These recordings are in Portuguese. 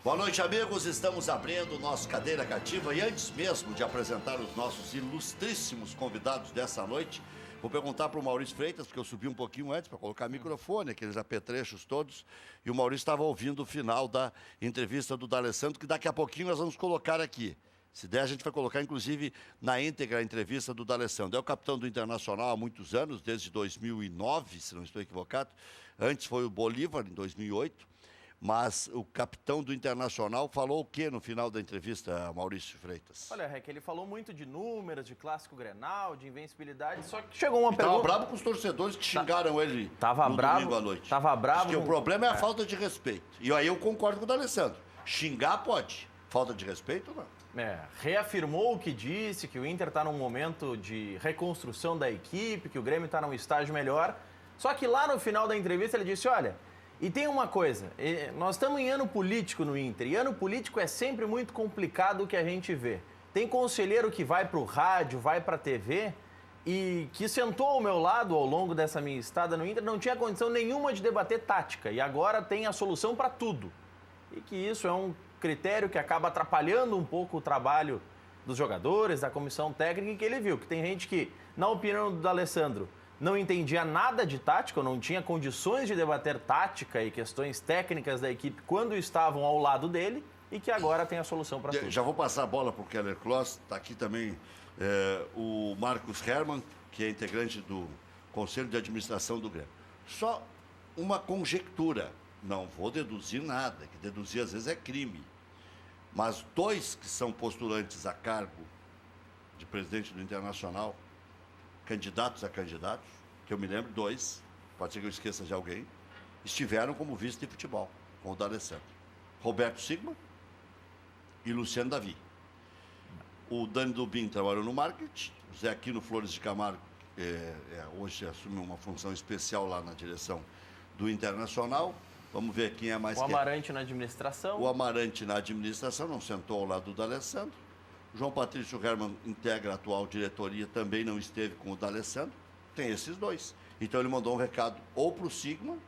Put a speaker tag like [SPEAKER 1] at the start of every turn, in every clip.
[SPEAKER 1] Boa noite, amigos. Estamos abrindo o nosso Cadeira Cativa e antes mesmo de apresentar os nossos ilustríssimos convidados dessa noite, vou perguntar para o Maurício Freitas, porque eu subi um pouquinho antes para colocar microfone, aqueles apetrechos todos, e o Maurício estava ouvindo o final da entrevista do D'Alessandro, que daqui a pouquinho nós vamos colocar aqui. Se der, a gente vai colocar, inclusive, na íntegra a entrevista do D'Alessandro. É o capitão do Internacional há muitos anos, desde 2009, se não estou equivocado. Antes foi o Bolívar, em 2008. Mas o capitão do Internacional falou o que no final da entrevista, Maurício Freitas?
[SPEAKER 2] Olha, Rec, ele falou muito de números, de clássico Grenal, de invencibilidade, só que chegou uma
[SPEAKER 1] pergunta...
[SPEAKER 2] pergunta...
[SPEAKER 1] Tava bravo com os torcedores que xingaram ele
[SPEAKER 2] domingo
[SPEAKER 1] à noite.
[SPEAKER 2] Tava bravo.
[SPEAKER 1] Porque o problema é a falta de respeito. E aí eu concordo com o D'Alessandro. Xingar pode. Falta de respeito, não.
[SPEAKER 2] Reafirmou o que disse, que o Inter está num momento de reconstrução da equipe, que o Grêmio está num estágio melhor. Só que lá no final da entrevista ele disse, olha... E tem uma coisa, nós estamos em ano político no Inter, e ano político é sempre muito complicado o que a gente vê. Tem conselheiro que vai para o rádio, vai para a TV, e que sentou ao meu lado ao longo dessa minha estada no Inter, não tinha condição nenhuma de debater tática, e agora tem a solução para tudo. E que isso é um critério que acaba atrapalhando um pouco o trabalho dos jogadores, da comissão técnica, e que ele viu que tem gente que, na opinião do D'Alessandro, não entendia nada de tática, não tinha condições de debater tática e questões técnicas da equipe quando estavam ao lado dele e que agora tem a solução para tudo.
[SPEAKER 1] Já vou passar a bola para o Keller Kloss, está aqui também o Marcos Hermann, que é integrante do Conselho de Administração do Grêmio. Só uma conjectura, não vou deduzir nada, que deduzir às vezes é crime, mas dois que são postulantes a cargo de presidente do Internacional, candidatos a candidatos, que eu me lembro, dois, pode ser que eu esqueça de alguém, estiveram como vice de futebol, com o D'Alessandro. Roberto Sigma e Luciano Davi. O Dani Dubin trabalhou no marketing, o Zé Aquino Flores de Camargo hoje assume uma função especial lá na direção do Internacional. Vamos ver quem é mais...
[SPEAKER 2] O Amarante na administração.
[SPEAKER 1] O Amarante na administração, não sentou ao lado do D'Alessandro. João Patrício Hermann integra a atual diretoria, também não esteve com o D'Alessandro. Tem esses dois. Então ele mandou um recado ou para o Sigma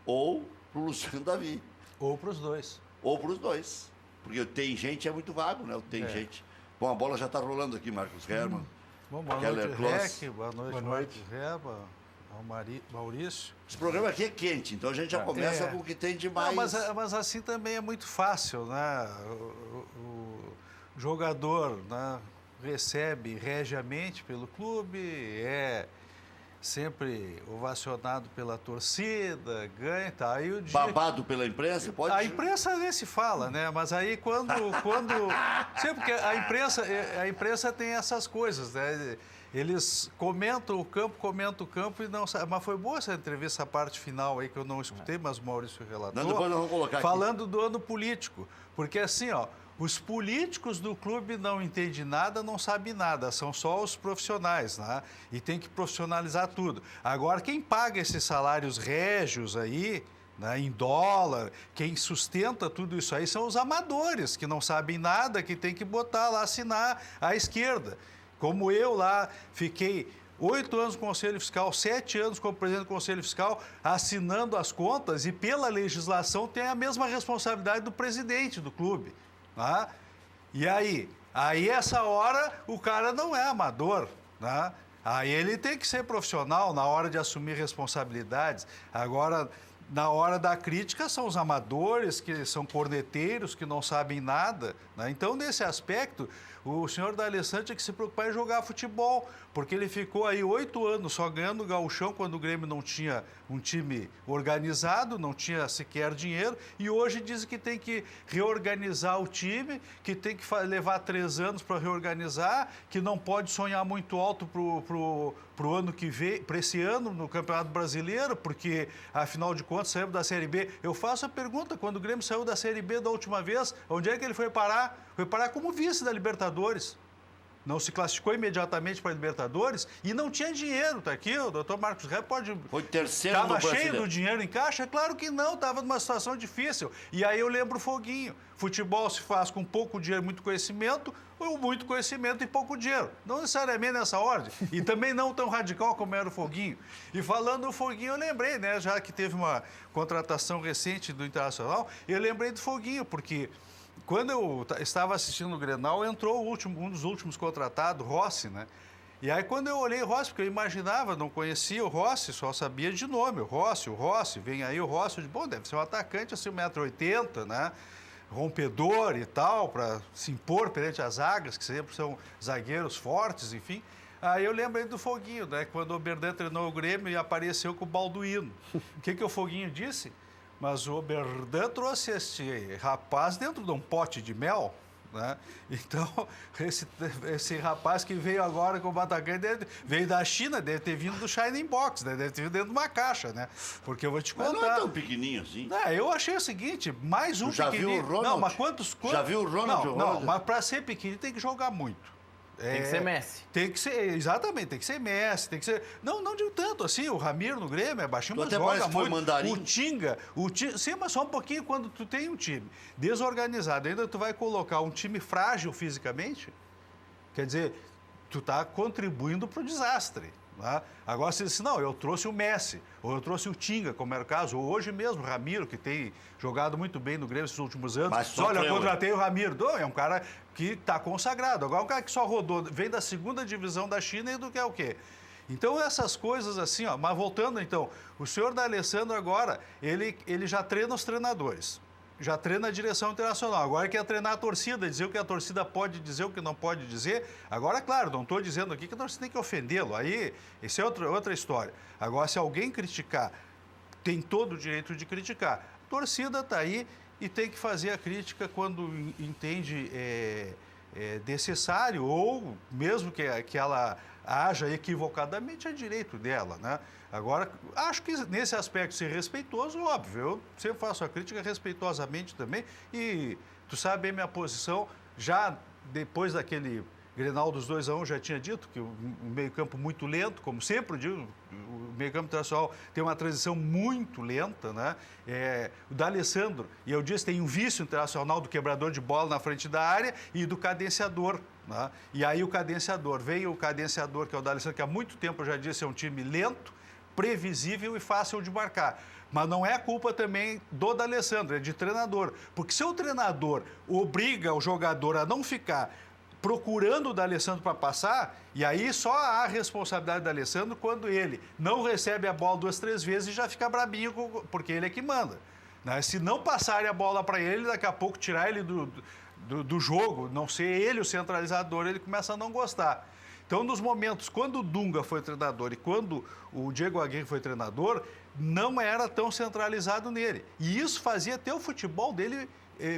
[SPEAKER 1] ou para o Luciano Davi.
[SPEAKER 3] Ou para os dois.
[SPEAKER 1] Ou para os dois. Porque tem gente, é muito vago, né? Tem gente. Bom, a bola já está rolando aqui, Marcos Hermann.
[SPEAKER 3] Bom, boa
[SPEAKER 1] Keller
[SPEAKER 3] noite,
[SPEAKER 1] Kloss.
[SPEAKER 3] Rec, boa noite, Marcos Hermann, ao Maurício.
[SPEAKER 1] Esse programa aqui é quente, então a gente já começa com o que tem de mais...
[SPEAKER 3] Não, mas assim também é muito fácil, né? O jogador, né, recebe regiamente pelo clube, é sempre ovacionado pela torcida, ganha e tal. Aí o dia...
[SPEAKER 1] Babado pela imprensa? Pode...
[SPEAKER 3] A imprensa nem se fala, né? Mas aí quando... Sempre porque a imprensa tem essas coisas, né? Eles comentam o campo e não sabem. Mas foi boa essa entrevista, a parte final aí que eu não escutei, mas o Maurício relatou.
[SPEAKER 1] Não, depois nós vamos colocar aqui.
[SPEAKER 3] Falando do ano político. Porque assim, ó, os políticos do clube não entendem nada, não sabem nada, são só os profissionais, né? E tem que profissionalizar tudo. Agora, quem paga esses salários régios aí, né, em dólar, quem sustenta tudo isso aí são os amadores, que não sabem nada, que tem que botar lá, assinar à esquerda. Como eu lá fiquei 8 anos no Conselho Fiscal, 7 anos como presidente do Conselho Fiscal, assinando as contas e pela legislação tem a mesma responsabilidade do presidente do clube. Tá? E aí essa hora o cara não é amador, né? Aí ele tem que ser profissional na hora de assumir responsabilidades. Agora, na hora da crítica, são os amadores, que são corneteiros, que não sabem nada, né? Então, nesse aspecto, o senhor D'Alessandro tinha que se preocupar em jogar futebol, porque ele ficou aí 8 anos só ganhando o gauchão quando o Grêmio não tinha um time organizado, não tinha sequer dinheiro, e hoje dizem que tem que reorganizar o time, que tem que levar 3 anos para reorganizar, que não pode sonhar muito alto pro ano que vem, para esse ano no Campeonato Brasileiro, porque, afinal de contas, saímos da Série B. Eu faço a pergunta, quando o Grêmio saiu da Série B da última vez, onde é que ele foi parar? Foi parar como vice da Libertadores. não se classificou imediatamente para a Libertadores e não tinha dinheiro, tá aqui, o doutor Marcos Ré pode...
[SPEAKER 1] Foi terceiro no
[SPEAKER 3] Estava cheio
[SPEAKER 1] Brasileiro.
[SPEAKER 3] do dinheiro em caixa? Claro que não, estava numa situação difícil. E aí eu lembro o Foguinho. Futebol se faz com pouco dinheiro, muito conhecimento, ou muito conhecimento e pouco dinheiro. Não necessariamente nessa ordem. E também não tão radical como era o Foguinho. E falando do Foguinho, eu lembrei, né? Já que teve uma contratação recente do Internacional, eu lembrei do Foguinho, porque quando eu estava assistindo o Grenal, entrou um dos últimos contratados, Rossi, né? E aí quando eu olhei o Rossi, porque eu imaginava, não conhecia o Rossi, só sabia de nome, o Rossi, vem aí o Rossi, eu disse, bom, deve ser um atacante assim, 1,80 m, né? Rompedor e tal, para se impor perante as zagas, que sempre são zagueiros fortes, enfim. Aí eu lembrei do Foguinho, né? Quando o Oberdan treinou o Grêmio e apareceu com o Balduino. O que o Foguinho disse? Mas o Oberdan trouxe este rapaz dentro de um pote de mel, né? Então, esse rapaz que veio agora como atacante veio da China, deve ter vindo do Shining Box, né? Deve ter vindo dentro de uma caixa, né? Porque eu vou te contar.
[SPEAKER 1] Mas não é tão pequenininho assim.
[SPEAKER 3] Eu achei o seguinte, mais um
[SPEAKER 1] já
[SPEAKER 3] pequenininho.
[SPEAKER 1] viu o Ronald?
[SPEAKER 3] Não, mas quantos?
[SPEAKER 1] Já viu o Ronald?
[SPEAKER 3] Não, mas para ser pequenininho tem que jogar muito.
[SPEAKER 2] Tem que ser Messi.
[SPEAKER 3] Tem que ser, exatamente, tem que ser Messi, tem que ser... Não digo tanto, assim, o Ramiro no Grêmio é baixinho, mas joga muito.
[SPEAKER 1] Mandarim.
[SPEAKER 3] O Tinga, sim, mas só um pouquinho quando tu tem um time desorganizado, ainda tu vai colocar um time frágil fisicamente, quer dizer, tu tá contribuindo para o desastre. Né? Agora, se diz, não, eu trouxe o Messi, ou eu trouxe o Tinga, como era o caso, ou hoje mesmo o Ramiro, que tem jogado muito bem no Grêmio esses últimos anos.
[SPEAKER 1] Mas
[SPEAKER 3] olha, eu contratei o Ramiro. É um cara que está consagrado. Agora, um cara que só rodou, vem da segunda divisão da China e do que é o quê? Então, essas coisas assim, ó. Mas voltando, então, o senhor D'Alessandro agora, ele já treina os treinadores. Já treina a direção internacional. Agora quer treinar a torcida, dizer o que a torcida pode dizer, o que não pode dizer. Agora, claro, não estou dizendo aqui que a torcida tem que ofendê-lo. Aí, isso é outra história. Agora, se alguém criticar, tem todo o direito de criticar. A torcida está aí e tem que fazer a crítica quando entende necessário ou mesmo que ela haja equivocadamente, é direito dela, né? Agora, acho que nesse aspecto ser respeitoso, óbvio, eu sempre faço a crítica respeitosamente também e tu sabe bem minha posição, já depois daquele Grenal dos 2-1, já tinha dito que o meio-campo muito lento, como sempre digo, o meio-campo internacional tem uma transição muito lenta, né? O D'Alessandro, e eu disse, tem um vício internacional do quebrador de bola na frente da área e do cadenciador, né? E aí o cadenciador, veio o cadenciador, que é o D'Alessandro, que há muito tempo eu já disse, é um time lento, previsível e fácil de marcar. Mas não é culpa também do D'Alessandro, é de treinador. Porque se o treinador obriga o jogador a não ficar procurando o D'Alessandro para passar, e aí só há responsabilidade do D'Alessandro quando ele não recebe a bola 2, 3 vezes e já fica brabinho, porque ele é que manda. Né? Se não passarem a bola para ele, daqui a pouco tirar ele do jogo, não ser ele o centralizador, ele começa a não gostar. Então, nos momentos, quando o Dunga foi treinador e quando o Diego Aguirre foi treinador, não era tão centralizado nele. E isso fazia até o futebol dele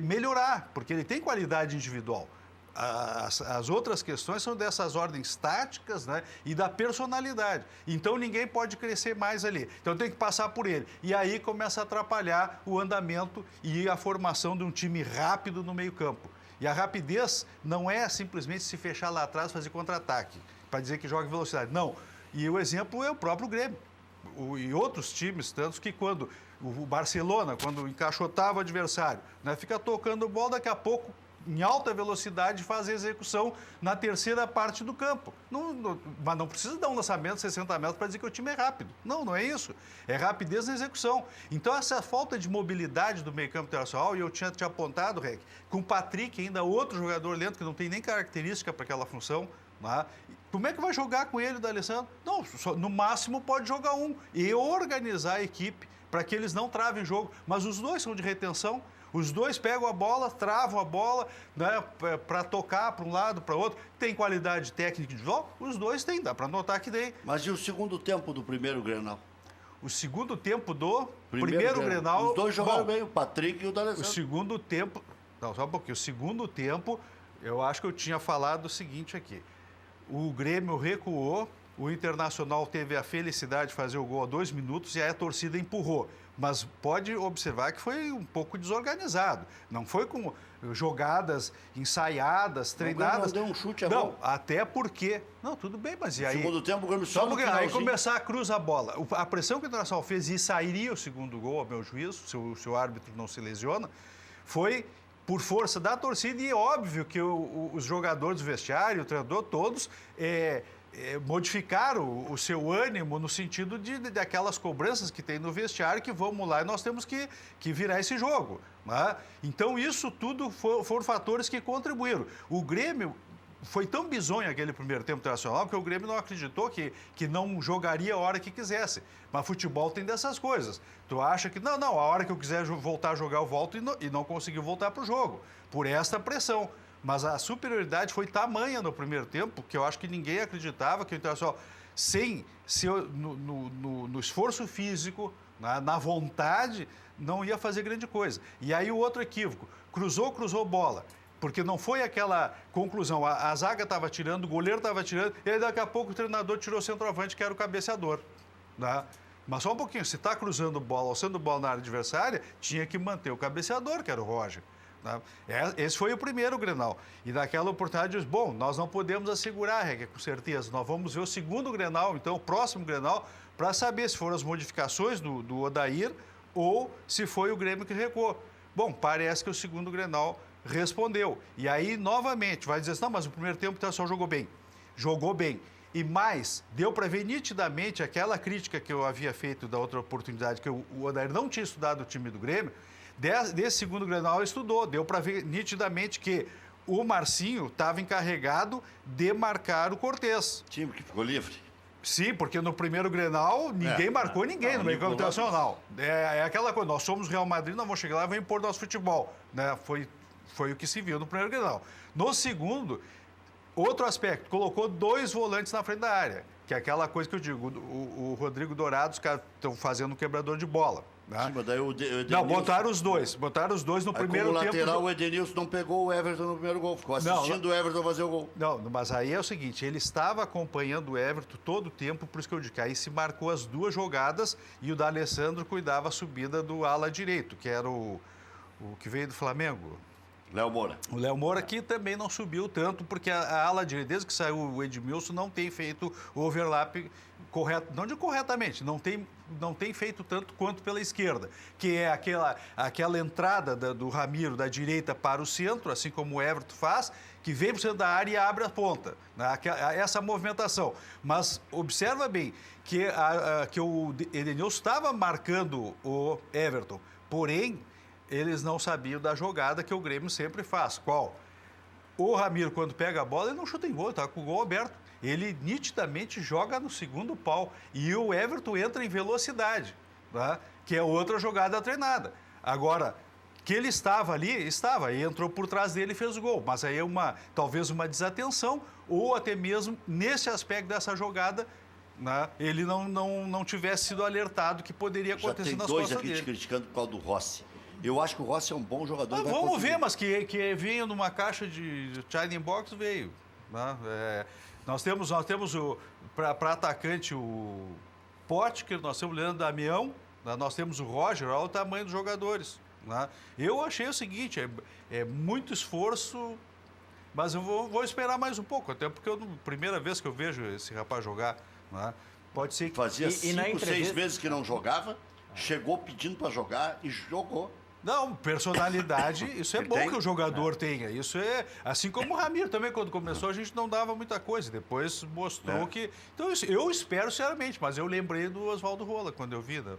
[SPEAKER 3] melhorar, porque ele tem qualidade individual. As outras questões são dessas ordens táticas, né, e da personalidade. Então, ninguém pode crescer mais ali. Então, tem que passar por ele. E aí começa a atrapalhar o andamento e a formação de um time rápido no meio-campo. E a rapidez não é simplesmente se fechar lá atrás e fazer contra-ataque, para dizer que joga velocidade. Não. E o exemplo é o próprio Grêmio. E outros times, tantos que quando o Barcelona, quando encaixotava o adversário, né, fica tocando bola, daqui a pouco, em alta velocidade, faz a execução na terceira parte do campo. Mas não precisa dar um lançamento de 60 metros para dizer que o time é rápido. Não é isso. É rapidez na execução. Então, essa falta de mobilidade do meio-campo internacional, e eu tinha te apontado, Rec, com o Patrick, ainda outro jogador lento, que não tem nem característica para aquela função, né? Como é que vai jogar com ele, o D'Alessandro? Não, no máximo pode jogar um e organizar a equipe para que eles não travem o jogo. Mas os dois são de retenção. Os dois pegam a bola, travam a bola, né, para tocar para um lado, para o outro. Tem qualidade técnica de jogo? Os dois têm, dá para notar que tem.
[SPEAKER 1] Mas e o segundo tempo do primeiro Grenal?
[SPEAKER 3] O segundo tempo do primeiro Grenal...
[SPEAKER 1] Os dois jogaram bem, o Patrick e o D'Alessandro.
[SPEAKER 3] O segundo tempo... Não, só um pouquinho. O segundo tempo, eu acho que eu tinha falado o seguinte aqui. O Grêmio recuou, o Internacional teve a felicidade de fazer o gol a 2 minutos e aí a torcida empurrou. mas pode observar que foi um pouco desorganizado. Não foi com jogadas ensaiadas, treinadas.
[SPEAKER 1] Não deu um chute a
[SPEAKER 3] Não,
[SPEAKER 1] gol.
[SPEAKER 3] até porque... Não, tudo bem, mas e aí...
[SPEAKER 1] Segundo tempo, o Grêmio só no
[SPEAKER 3] Aí
[SPEAKER 1] finalzinho.
[SPEAKER 3] começar a cruzar a bola. A pressão que o Internacional fez e sairia o segundo gol, ao meu juízo, se o árbitro não se lesiona, foi por força da torcida e é óbvio que os jogadores do vestiário, o treinador, todos modificaram o seu ânimo no sentido daquelas cobranças que tem no vestiário que vamos lá e nós temos que virar esse jogo. Né? Então isso tudo foram fatores que contribuíram. O Grêmio foi tão bizonho aquele primeiro tempo internacional que o Grêmio não acreditou que não jogaria a hora que quisesse. Mas futebol tem dessas coisas. Tu acha que, não, a hora que eu quiser voltar a jogar eu volto e não conseguiu voltar para o jogo, por esta pressão. Mas a superioridade foi tamanha no primeiro tempo que eu acho que ninguém acreditava que o Internacional, no esforço físico, na vontade, não ia fazer grande coisa. E aí o outro equívoco, cruzou bola. Porque não foi aquela conclusão, a zaga estava tirando, o goleiro estava tirando, e aí daqui a pouco o treinador tirou o centroavante, que era o cabeceador. Né? Mas só um pouquinho, se está cruzando bola, alçando bola na área adversária, tinha que manter o cabeceador, que era o Roger. Né? Esse foi o primeiro Grenal. E naquela oportunidade, disse, bom, nós não podemos assegurar, com certeza, nós vamos ver o segundo Grenal, então o próximo Grenal, para saber se foram as modificações do Odair ou se foi o Grêmio que recuou. Bom, parece que o segundo Grenal respondeu. E aí, novamente, vai dizer assim, não, mas o primeiro tempo o Internacional jogou bem. Jogou bem. E mais, deu para ver nitidamente aquela crítica que eu havia feito da outra oportunidade, que o Odair não tinha estudado o time do Grêmio, desse segundo Grenal ele estudou. Deu para ver nitidamente que o Marcinho estava encarregado de marcar o Cortez.
[SPEAKER 1] Time que ficou livre.
[SPEAKER 3] Sim, porque no primeiro Grenal ninguém marcou ninguém no meio campo internacional. É aquela coisa, nós somos Real Madrid, nós vamos chegar lá e vamos impor nosso futebol. Né? Foi o que se viu no primeiro Grenal. No segundo, outro aspecto, colocou 2 volantes na frente da área, que é aquela coisa que eu digo, o Rodrigo Dourado, os caras estão fazendo um quebrador de bola. Né?
[SPEAKER 1] Sim, mas daí o Edenilson...
[SPEAKER 3] Não, botaram os dois no primeiro tempo.
[SPEAKER 1] O lateral, o Edenilson não pegou o Everton no primeiro gol, ficou assistindo o Everton fazer o gol.
[SPEAKER 3] Não, mas aí é o seguinte, ele estava acompanhando o Everton todo o tempo, por isso que eu digo que aí se marcou as 2 jogadas e o D'Alessandro cuidava a subida do ala direito, que era o que veio do Flamengo.
[SPEAKER 1] Léo Moura.
[SPEAKER 3] O Léo Moura aqui também não subiu tanto, porque a ala direita, desde que saiu o Edmilson, não tem feito o overlap correto, não de corretamente, não tem feito tanto quanto pela esquerda, que é aquela entrada do Ramiro da direita para o centro, assim como o Everton faz, que vem para o centro da área e abre a ponta. Né? Essa movimentação. Mas observa bem que o Edenilson estava marcando o Everton, porém, eles não sabiam da jogada que o Grêmio sempre faz. Qual? O Ramiro, quando pega a bola, ele não chuta em gol, ele está com o gol aberto. Ele nitidamente joga no segundo pau. E o Everton entra em velocidade, né? Que é outra jogada treinada. Agora, que ele estava ali, e entrou por trás dele e fez o gol. Mas aí é talvez uma desatenção, ou até mesmo nesse aspecto dessa jogada, né, ele não tivesse sido alertado que poderia acontecer nas costas dele.
[SPEAKER 1] Já tem 2 aqui te criticando por causa do Rossi. Eu acho que o Rossi é um bom jogador.
[SPEAKER 3] Vamos ver, mas que vinha numa caixa de China Box, veio. Né? Nós temos para atacante o Potker, nós temos o Leandro Damião, né? Nós temos o Roger, olha o tamanho dos jogadores. Né? Eu achei o seguinte, é muito esforço, mas eu vou esperar mais um pouco, até porque primeira vez que eu vejo esse rapaz jogar, né? Pode ser que...
[SPEAKER 1] Fazia 5, 6 meses que não jogava, chegou pedindo para jogar e jogou.
[SPEAKER 3] Não, personalidade, isso é bom que o jogador tenha. Isso é, assim como o Ramiro também, quando começou, a gente não dava muita coisa. Depois mostrou que... Então, eu espero, sinceramente, mas eu lembrei do Oswaldo Rola, quando eu vi. Né?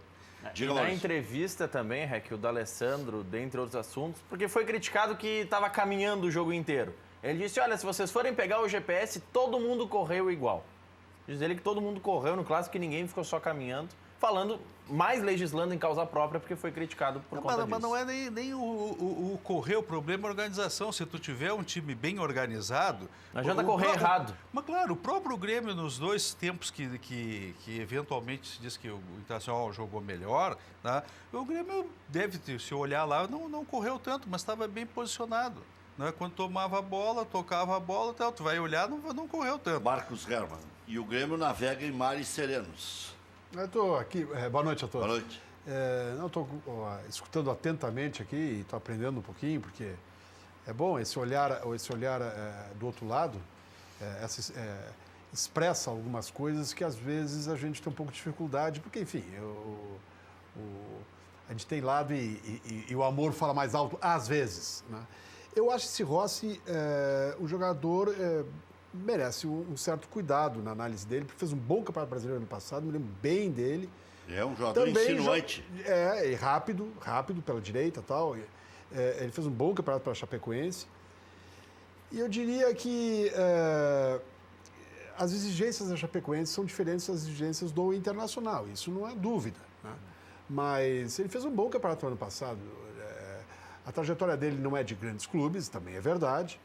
[SPEAKER 2] Na entrevista também, o D'Alessandro, dentre outros assuntos, porque foi criticado que estava caminhando o jogo inteiro. Ele disse, olha, se vocês forem pegar o GPS, todo mundo correu igual. Diz ele que todo mundo correu no clássico, que ninguém ficou só caminhando. Falando, mais legislando em causa própria, porque foi criticado por conta disso.
[SPEAKER 3] Mas não é nem o correr, o problema é a organização. Se tu tiver um time bem organizado...
[SPEAKER 2] Não adianta correr errado.
[SPEAKER 3] Mas claro, o próprio Grêmio, nos 2 tempos que eventualmente se diz que o Internacional jogou melhor, né? O Grêmio deve, se olhar lá, não correu tanto, mas estava bem posicionado. Né? Quando tomava a bola, tocava a bola, tu vai olhar, não correu tanto.
[SPEAKER 1] Marcos Hermann. E o Grêmio navega em mares serenos.
[SPEAKER 4] Eu estou aqui. Boa noite a todos.
[SPEAKER 1] Boa noite.
[SPEAKER 4] Não, estou escutando atentamente aqui e estou aprendendo um pouquinho, porque é bom esse olhar do outro lado, expressa algumas coisas que às vezes a gente tem um pouco de dificuldade, porque, enfim, a gente tem lado e o amor fala mais alto às vezes, né? Eu acho que esse Rossi, o jogador merece um certo cuidado na análise dele, porque fez um bom campeonato brasileiro ano passado, me lembro bem dele.
[SPEAKER 1] É um jogador insinuante.
[SPEAKER 4] E rápido pela direita e tal. Ele fez um bom campeonato para a Chapecoense. E eu diria que as exigências da Chapecoense são diferentes das exigências do Internacional, isso não há dúvida, né? Mas ele fez um bom campeonato no ano passado. A trajetória dele não é de grandes clubes, também é verdade,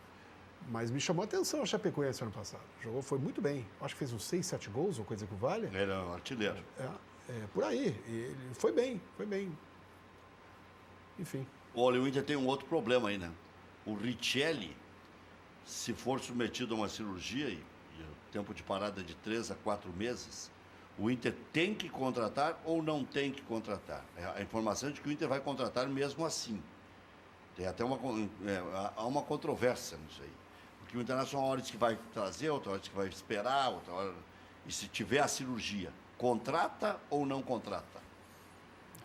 [SPEAKER 4] mas me chamou a atenção a Chapecoense ano passado. Jogou, foi muito bem. Acho que fez uns 6, 7 gols, ou coisa que valha.
[SPEAKER 1] Era um artilheiro.
[SPEAKER 4] Por aí. Ele foi bem. Enfim.
[SPEAKER 1] Olha, o Inter tem um outro problema aí, né? O Richelli, se for submetido a uma cirurgia e o tempo de parada de 3 a 4 meses, o Inter tem que contratar ou não tem que contratar? A informação é de que o Inter vai contratar mesmo assim. Tem até há uma controvérsia nisso aí. Porque o Internacional, uma hora diz que vai trazer, outra hora diz que vai esperar, outra hora... E se tiver a cirurgia, contrata ou não contrata?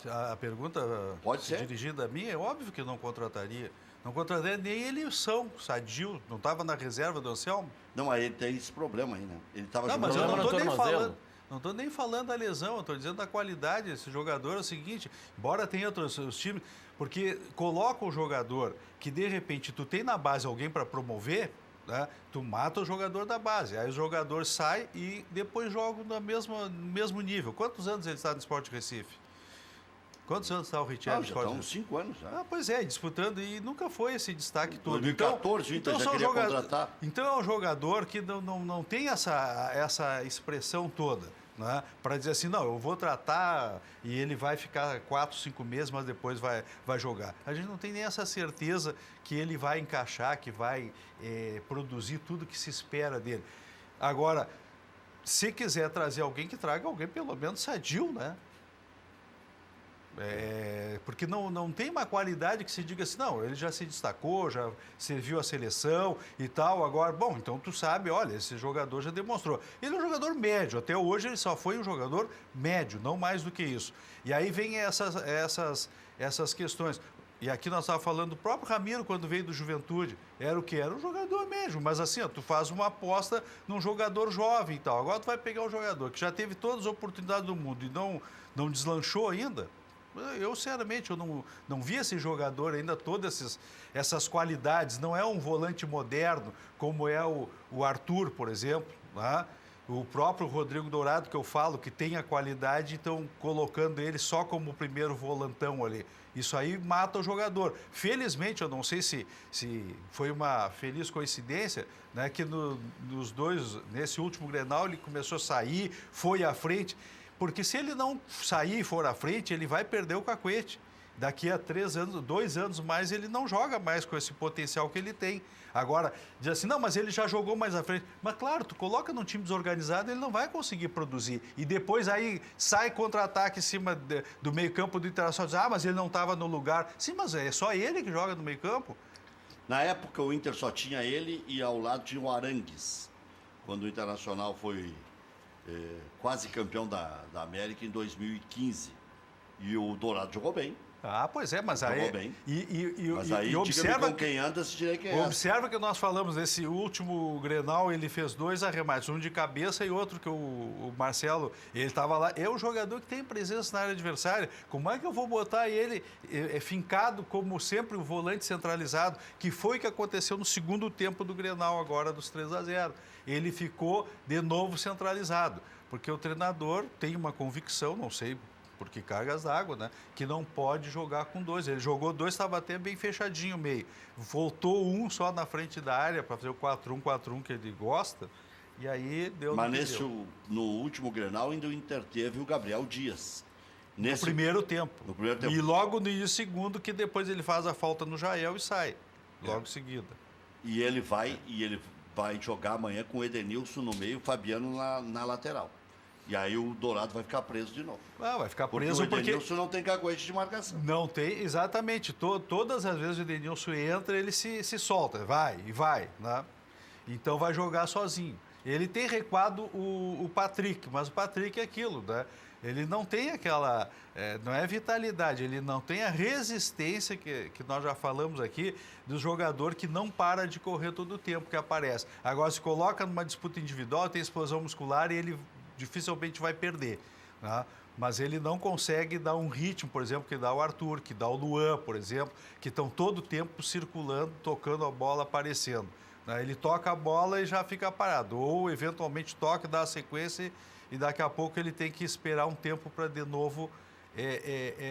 [SPEAKER 3] A pergunta
[SPEAKER 1] pode ser
[SPEAKER 3] dirigida a mim é óbvio que não contrataria. Não contrataria nem ele sadio. Não estava na reserva do Anselmo?
[SPEAKER 1] Não, aí tem esse problema aí, né? Ele estava
[SPEAKER 3] jogando... Mas eu não estou nem falando... Não estou nem falando da lesão, eu estou dizendo da qualidade desse jogador. É o seguinte, embora tenha outros times, porque coloca o jogador que, de repente, tu tem na base alguém para promover, né? Tu mata o jogador da base. Aí o jogador sai e depois joga no mesmo nível. Quantos anos ele está no Sport Recife? Quantos anos está o Richelli?
[SPEAKER 1] Já estão uns 5 anos já.
[SPEAKER 3] Pois é, disputando e nunca foi esse destaque todo.
[SPEAKER 1] 2014 o Inter já queria contratar.
[SPEAKER 3] Então é um jogador que não tem essa expressão toda, né? Para dizer assim, não, eu vou tratar e ele vai ficar 4, 5 meses, mas depois vai jogar. A gente não tem nem essa certeza que ele vai encaixar, que vai produzir tudo que se espera dele. Agora, se quiser trazer alguém, que traga alguém pelo menos sadio, né? Porque não tem uma qualidade que se diga assim, não, ele já se destacou, já serviu a seleção e tal, agora, bom, então tu sabe, olha, esse jogador já demonstrou. Ele é um jogador médio, até hoje ele só foi um jogador médio, não mais do que isso. E aí vem essas questões. E aqui nós estávamos falando do próprio Ramiro, quando veio do Juventude. Era o quê? Era um jogador mesmo, mas assim, ó, tu faz uma aposta num jogador jovem e tal. Agora tu vai pegar um jogador que já teve todas as oportunidades do mundo e não deslanchou ainda. Eu, sinceramente, eu não vi esse jogador ainda, todas essas qualidades. Não é um volante moderno, como é o Arthur, por exemplo, né? O próprio Rodrigo Dourado, que eu falo, que tem a qualidade, estão colocando ele só como o primeiro volantão ali. Isso aí mata o jogador. Felizmente, eu não sei se foi uma feliz coincidência, né, que nesse último Grenal, ele começou a sair, foi à frente. Porque se ele não sair e for à frente, ele vai perder o cacuete. Daqui a 2 anos mais, ele não joga mais com esse potencial que ele tem. Agora, diz assim, não, mas ele já jogou mais à frente. Mas claro, tu coloca num time desorganizado, ele não vai conseguir produzir. E depois aí sai contra-ataque em cima do meio-campo do Internacional. Diz, mas ele não estava no lugar. Sim, mas é só ele que joga no meio-campo.
[SPEAKER 1] Na época, o Inter só tinha ele e ao lado tinha o Arangues. Quando o Internacional foi... quase campeão da América em 2015. E o Dourado jogou bem.
[SPEAKER 3] Pois é, mas
[SPEAKER 1] jogou
[SPEAKER 3] aí...
[SPEAKER 1] bem.
[SPEAKER 3] Mas
[SPEAKER 1] aí,
[SPEAKER 3] observa
[SPEAKER 1] com quem anda, se diria que é.
[SPEAKER 3] Observa que nós falamos nesse último Grenal, ele fez 2 arremates, um de cabeça e outro que o Marcelo, ele estava lá. É um jogador que tem presença na área adversária. Como é que eu vou botar ele fincado como sempre o volante centralizado, que foi o que aconteceu no segundo tempo do Grenal agora, dos 3-0. Ele ficou de novo centralizado, porque o treinador tem uma convicção, não sei por que cargas d'água, né, que não pode jogar com 2. Ele jogou 2, estava até bem fechadinho o meio. Voltou um só na frente da área para fazer o 4-1-4-1 que ele gosta, e aí deu...
[SPEAKER 1] Mas no último Grenal ainda o Inter teve o Gabriel Dias.
[SPEAKER 3] No primeiro tempo. E logo no segundo, que depois ele faz a falta no Jael e sai, logo em seguida.
[SPEAKER 1] E ele vai jogar amanhã com o Edenilson no meio, o Fabiano na lateral. E aí o Dourado vai ficar preso de novo.
[SPEAKER 3] Vai ficar
[SPEAKER 1] Porque
[SPEAKER 3] preso
[SPEAKER 1] o Edenilson não tem caguete de marcação.
[SPEAKER 3] Não tem, exatamente. Todas as vezes o Edenilson entra, ele se solta, vai, né? Então vai jogar sozinho. Ele tem recuado o Patrick, mas o Patrick é aquilo, né? Ele não tem aquela, não é vitalidade, ele não tem a resistência que nós já falamos aqui do jogador que não para de correr todo o tempo que aparece. Agora, se coloca numa disputa individual, tem explosão muscular e ele dificilmente vai perder, né? Mas ele não consegue dar um ritmo, por exemplo, que dá o Arthur, que dá o Luan, por exemplo, que estão todo o tempo circulando, tocando a bola, aparecendo. Ele toca a bola e já fica parado. Ou, eventualmente, toca, dá a sequência e daqui a pouco ele tem que esperar um tempo para, de novo,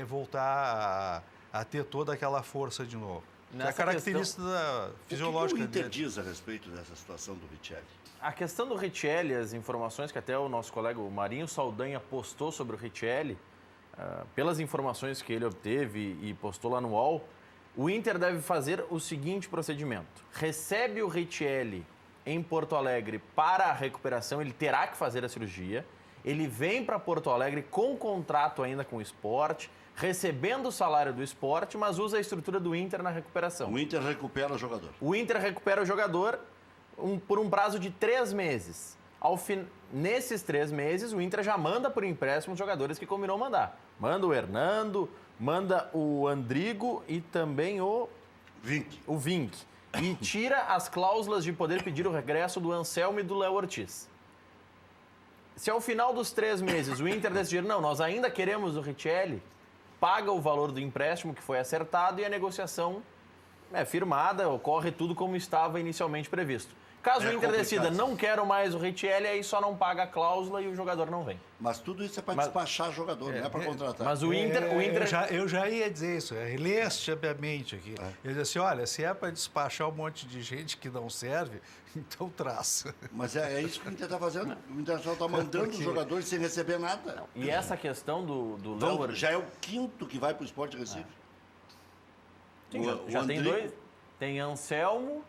[SPEAKER 3] voltar a ter toda aquela força de novo. É a característica fisiológica
[SPEAKER 1] dele. O que o Inter
[SPEAKER 3] dele.
[SPEAKER 1] diz a respeito dessa situação do Richelli?
[SPEAKER 2] A questão do Richelli, as informações que até o nosso colega o Marinho Saldanha postou sobre o Richelli, pelas informações que ele obteve e postou lá no UOL, o Inter deve fazer o seguinte procedimento. Recebe o Richelli em Porto Alegre para a recuperação, ele terá que fazer a cirurgia. Ele vem para Porto Alegre com contrato ainda com o Sport, recebendo o salário do Sport, mas usa a estrutura do Inter na recuperação.
[SPEAKER 1] O Inter recupera o jogador.
[SPEAKER 2] O Inter recupera o jogador por um prazo de 3 meses. Nesses 3 meses, o Inter já manda por empréstimo os jogadores que combinou mandar. Manda o Hernando, manda o Andrigo e também o Vink. E tira as cláusulas de poder pedir o regresso do Anselmo e do Léo Ortiz. Se ao final dos 3 meses o Inter decidir, não, nós ainda queremos o Richelli, paga o valor do empréstimo que foi acertado e a negociação é firmada, ocorre tudo como estava inicialmente previsto. Caso o Inter decida, não quero mais o Richelli, aí só não paga a cláusula e o jogador não vem.
[SPEAKER 1] Mas tudo isso é para despachar jogador, não é para contratar.
[SPEAKER 2] Mas o Inter...
[SPEAKER 3] Eu já ia dizer isso, lê sabiamente aqui. Ele disse assim, olha, se é para despachar um monte de gente que não serve, então traz.
[SPEAKER 1] Mas é isso que o Inter está fazendo. O Internacional está mandando os jogadores sem receber nada.
[SPEAKER 2] E essa questão do
[SPEAKER 1] então, Léo... Já é o 5º que vai para o Sport Recife.
[SPEAKER 2] Sim, já tem 2. Tem Anselmo...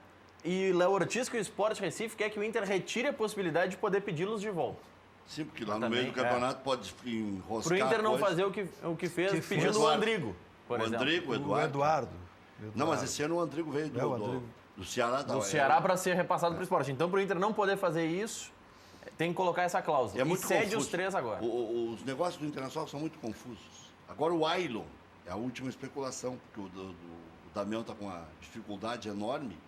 [SPEAKER 2] E Léo Ortiz, que o Sport Recife quer que o Inter retire a possibilidade de poder pedi-los de volta.
[SPEAKER 1] Sim, porque lá no meio do campeonato pode enroscar.
[SPEAKER 2] Para o Inter não fazer o que fez pedindo o Andrigo, por exemplo.
[SPEAKER 1] O Eduardo. Não, mas esse ano o Andrigo veio do Ceará.
[SPEAKER 2] Do Ceará para ser repassado para o Sport. Então, para o Inter não poder fazer isso, tem que colocar essa cláusula.
[SPEAKER 1] É muito
[SPEAKER 2] cede
[SPEAKER 1] confuso.
[SPEAKER 2] Os 3 agora.
[SPEAKER 1] Os negócios do Internacional são muito confusos. Agora o Ailon é a última especulação, porque o Damião está com uma dificuldade enorme.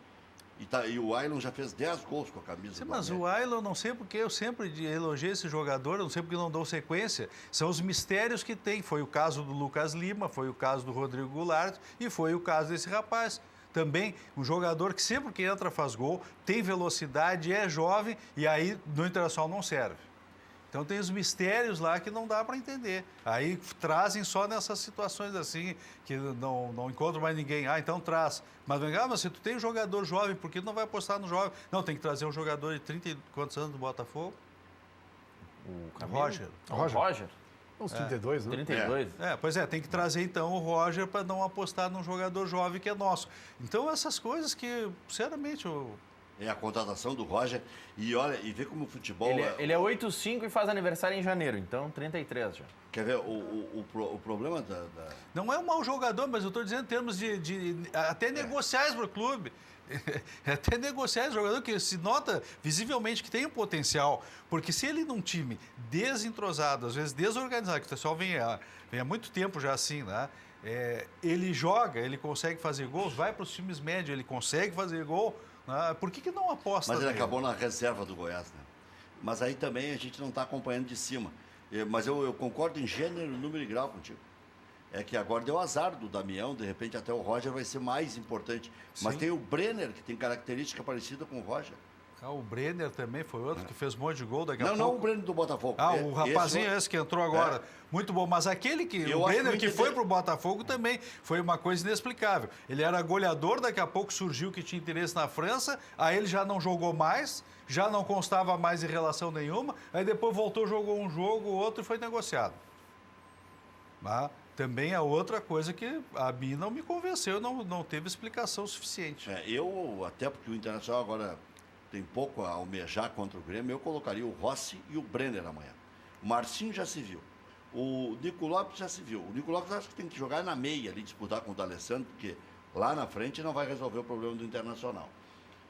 [SPEAKER 1] E o Ailon já fez 10 gols com a camisa.
[SPEAKER 3] Sim, mas o Ailon, não sei porque eu sempre elogiei esse jogador, não sei porque não dou sequência. São os mistérios que tem. Foi o caso do Lucas Lima, foi o caso do Rodrigo Goulart e foi o caso desse rapaz. Também um jogador que sempre que entra faz gol, tem velocidade, é jovem e aí no Internacional não serve. Então tem os mistérios lá que não dá para entender. Aí trazem só nessas situações assim, que não encontram mais ninguém. Então traz. Mas se tu tem um jogador jovem, por que tu não vai apostar no jovem? Não, tem que trazer um jogador de 30 e quantos anos do Botafogo?
[SPEAKER 2] O
[SPEAKER 3] Roger.
[SPEAKER 2] Roger?
[SPEAKER 4] Uns 32, né?
[SPEAKER 2] 32.
[SPEAKER 3] Pois é, tem que trazer então o Roger para não apostar num jogador jovem que é nosso. Então essas coisas que, sinceramente,
[SPEAKER 1] É a contratação do Roger. E olha, e vê como o futebol...
[SPEAKER 2] Ele é 8'5" e faz aniversário em janeiro, então 33 já.
[SPEAKER 1] Quer ver, o problema da...
[SPEAKER 3] Não é um mau jogador, mas eu estou dizendo em termos de até negociais para o clube. Até negociais, jogador que se nota visivelmente que tem um potencial. Porque se ele num time desentrosado, às vezes desorganizado, que o pessoal vem há muito tempo já assim, né? Ele joga, ele consegue fazer gols, vai para os times médios, ele consegue fazer gol. Por que não aposta?
[SPEAKER 1] Mas ele acabou na reserva do Goiás, né? Mas aí também a gente não está acompanhando de cima. Mas eu concordo em gênero, número e grau contigo. É que agora deu azar do Damião, de repente até o Roger vai ser mais importante. Sim. Mas tem o Brenner, que tem característica parecida com o Roger.
[SPEAKER 3] O Brenner também foi outro que fez um monte de gol daqui a pouco.
[SPEAKER 1] Não o Brenner do Botafogo.
[SPEAKER 3] O rapazinho esse que entrou agora. Muito bom. Mas aquele o Brenner que foi pro Botafogo também foi uma coisa inexplicável. Ele era goleador, daqui a pouco surgiu que tinha interesse na França, aí ele já não jogou mais, já não constava mais em relação nenhuma, aí depois voltou, jogou um jogo, outro e foi negociado. Também é outra coisa que a mim não me convenceu, não teve explicação suficiente.
[SPEAKER 1] Até porque o Internacional agora tem pouco a almejar contra o Grêmio, eu colocaria o Rossi e o Brenner amanhã. O Marcinho já se viu. O Nico Lopes já se viu. O Nico Lopes acho que tem que jogar na meia ali, disputar com o D'Alessandro, porque lá na frente não vai resolver o problema do Internacional.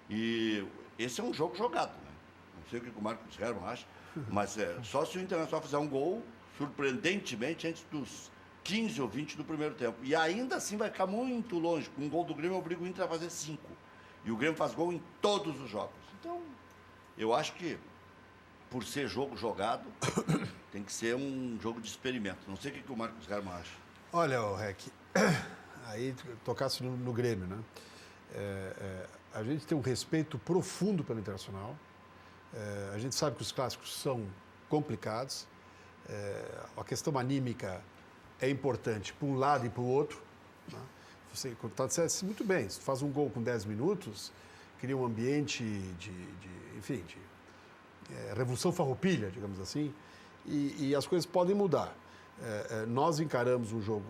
[SPEAKER 1] E esse é um jogo jogado, né? Não sei o que o Marcos Hermann acha, mas só se o Internacional fizer um gol, surpreendentemente, antes dos 15 ou 20 do primeiro tempo. E ainda assim vai ficar muito longe. Com um gol do Grêmio, obriga o Inter a fazer 5. E o Grêmio faz gol em todos os jogos. Então, eu acho que, por ser jogo jogado, tem que ser um jogo de experimento. Não sei o que o Marcos Hermann acha.
[SPEAKER 4] Olha, Rec, aí tocasse no Grêmio, né? A gente tem um respeito profundo pelo Internacional. A gente sabe que os clássicos são complicados. A questão anímica é importante para um lado e para o outro. Né? Você dissesse muito bem, se faz um gol com 10 minutos, cria um ambiente de revolução farroupilha, digamos assim, e as coisas podem mudar. Nós encaramos o jogo,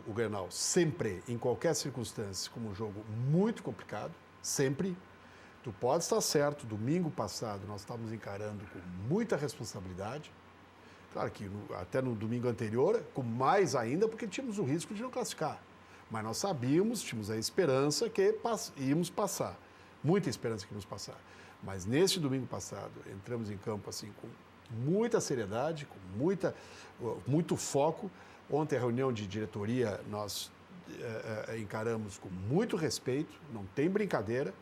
[SPEAKER 4] o Grenal, sempre, em qualquer circunstância, como um jogo muito complicado, sempre. Tu pode estar certo, domingo passado nós estávamos encarando com muita responsabilidade. Claro que até no domingo anterior, com mais ainda, porque tínhamos o risco de não classificar. Mas nós sabíamos, tínhamos a esperança que íamos passar. Muita esperança que íamos passar. Mas nesse domingo passado, entramos em campo assim com muita seriedade, com muito foco. Ontem, a reunião de diretoria, nós encaramos com muito respeito, não tem brincadeira,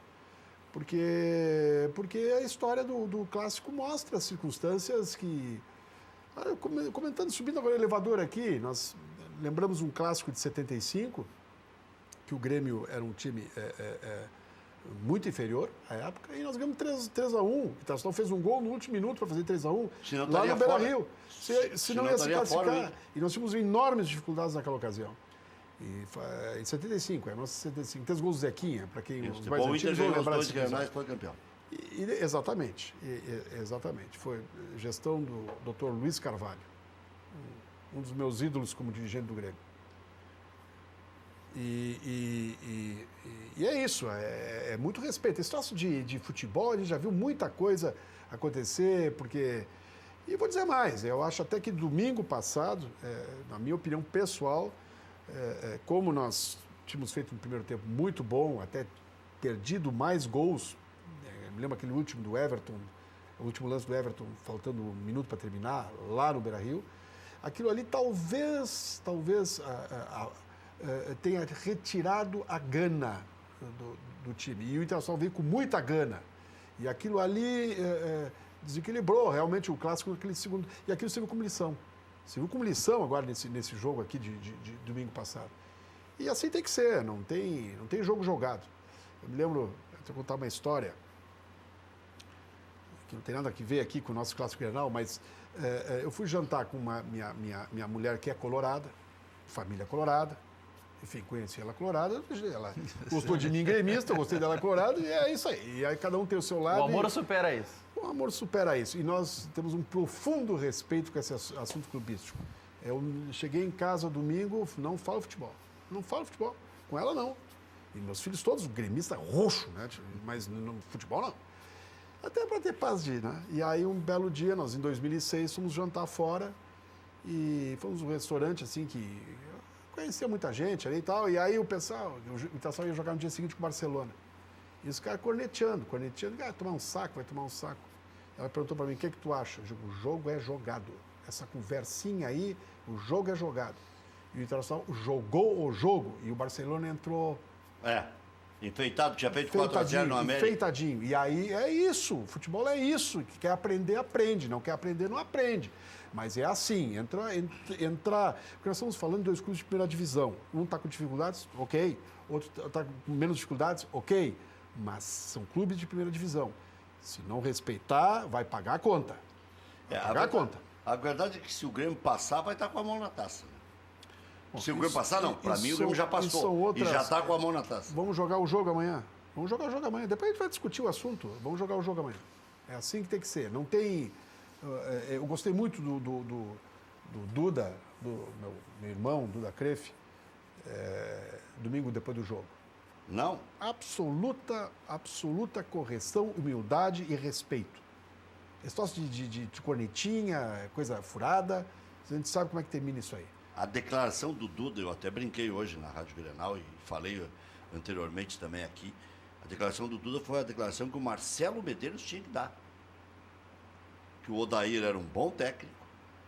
[SPEAKER 4] porque a história do clássico mostra as circunstâncias que... Comentando, subindo agora o elevador aqui, nós lembramos um clássico de 75, que o Grêmio era um time muito inferior à época, e nós ganhamos 3-1. O Internacional fez um gol no último minuto para fazer 3-1, lá no Beira-Rio. Se não ia se classificar. E nós tínhamos enormes dificuldades naquela ocasião. E, em 75, é 1975. 3 gols do Zequinha, para quem os mais antigos vão lembrar desse
[SPEAKER 1] Grenais foi campeão.
[SPEAKER 4] Exatamente. Foi gestão do Dr. Luiz Carvalho, um dos meus ídolos como dirigente do Grêmio. E é isso, é muito respeito. Esse troço de futebol, a gente já viu muita coisa acontecer, porque... E vou dizer mais, eu acho até que domingo passado, na minha opinião pessoal, como nós tínhamos feito um primeiro tempo muito bom, até perdido mais gols. Me lembro aquele último do Everton, o último lance do Everton, faltando um minuto para terminar, lá no Beira-Rio. Aquilo ali talvez tenha retirado a gana do time. E o Internacional veio com muita gana. E aquilo ali desequilibrou realmente o clássico naquele segundo. E aquilo serviu como lição. Serviu como lição agora nesse jogo aqui de domingo passado. E assim tem que ser, não tem jogo jogado. Eu me lembro, vou contar uma história, que não tem nada a ver aqui com o nosso clássico Grenal, mas eu fui jantar com minha mulher que é colorada, família colorada, enfim, conheci ela colorada, ela gostou de mim gremista, eu gostei dela colorada, e é isso aí. E aí cada um tem o seu lado.
[SPEAKER 2] O amor supera isso.
[SPEAKER 4] O amor supera isso. E nós temos um profundo respeito com esse assunto clubístico. Eu cheguei em casa domingo, não falo futebol. Não falo futebol. Com ela, não. E meus filhos todos, gremista roxo, né? Mas no futebol, não. Até para ter paz de ir, né? E aí, um belo dia, nós em 2006 fomos jantar fora e fomos num restaurante, assim, que conhecia muita gente ali e tal. E aí o pessoal ia jogar no dia seguinte com o Barcelona. E os caras corneteando, vai tomar um saco, vai tomar um saco. Ela perguntou para mim, o que tu acha? Eu digo, o jogo é jogado. Essa conversinha aí, o jogo é jogado. E o Internacional jogou o jogo e o Barcelona entrou...
[SPEAKER 1] Enfeitado, tinha feito 4-0 no América.
[SPEAKER 4] Enfeitadinho. E aí é isso, o futebol é isso. Que quer aprender, aprende. Não quer aprender, não aprende. Mas é assim, entrar... Porque nós estamos falando de 2 clubes de primeira divisão. Um está com dificuldades, ok. Outro está com menos dificuldades, ok. Mas são clubes de primeira divisão. Se não respeitar, vai pagar a conta.
[SPEAKER 1] A verdade é que se o Grêmio passar, vai estar com a mão na taça. Se o Grêmio passar, não. Para mim, o Grêmio já passou. E já está com a mão na taça.
[SPEAKER 4] Vamos jogar o jogo amanhã. Depois a gente vai discutir o assunto. Vamos jogar o jogo amanhã. É assim que tem que ser. Não tem... Eu gostei muito do Duda, do meu irmão, Duda Crefe, domingo depois do jogo.
[SPEAKER 1] Não?
[SPEAKER 4] Absoluta correção, humildade e respeito. Esse troço de cornetinha, coisa furada, a gente sabe como é que termina isso aí.
[SPEAKER 1] A declaração do Duda, eu até brinquei hoje na Rádio Grenal e falei anteriormente também aqui, a declaração do Duda foi a declaração que o Marcelo Medeiros tinha que dar. Que o Odair era um bom técnico,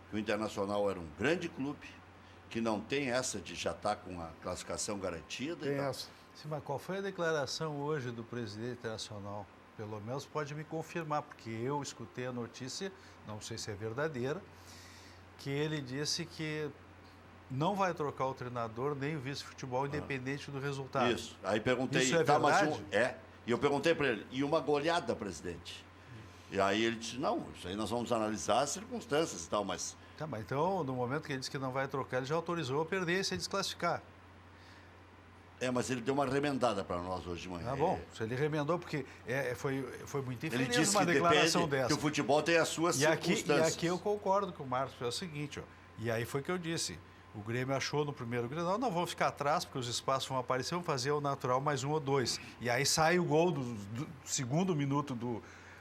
[SPEAKER 1] que o Internacional era um grande clube, que não tem essa de já estar com a classificação garantida.
[SPEAKER 4] Tem essa.
[SPEAKER 3] Sim, mas qual foi a declaração hoje do presidente internacional? Pelo menos pode me confirmar, porque eu escutei a notícia, não sei se é verdadeira, que ele disse que não vai trocar o treinador nem o vice-futebol, independente do resultado.
[SPEAKER 1] Isso. Aí perguntei,
[SPEAKER 3] Isso é verdade?
[SPEAKER 1] E eu perguntei para ele, e uma goleada, presidente? E aí ele disse, não, isso aí nós vamos analisar as circunstâncias e tal, mas...
[SPEAKER 3] Tá, mas então, no momento que ele disse que não vai trocar, ele já autorizou a perder e se desclassificar.
[SPEAKER 1] Mas ele deu uma remendada para nós hoje de manhã.
[SPEAKER 3] Tá bom, se ele remendou, porque foi muito
[SPEAKER 1] Ele
[SPEAKER 3] infeliz
[SPEAKER 1] disse
[SPEAKER 3] uma
[SPEAKER 1] que
[SPEAKER 3] declaração
[SPEAKER 1] depende,
[SPEAKER 3] dessa.
[SPEAKER 1] que o futebol tem as suas circunstâncias.
[SPEAKER 3] E aqui eu concordo com o Marcos, é o seguinte, ó, e aí foi que eu disse, o Grêmio achou no primeiro Grenal, não vamos ficar atrás, porque os espaços vão aparecer, vamos fazer o natural mais 1 ou 2. E aí sai o gol do segundo minuto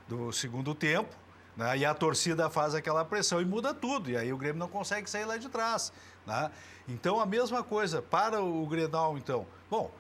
[SPEAKER 3] do segundo tempo, né, e a torcida faz aquela pressão e muda tudo, e aí o Grêmio não consegue sair lá de trás. Né? Então, a mesma coisa para o Grenal, então. Bom,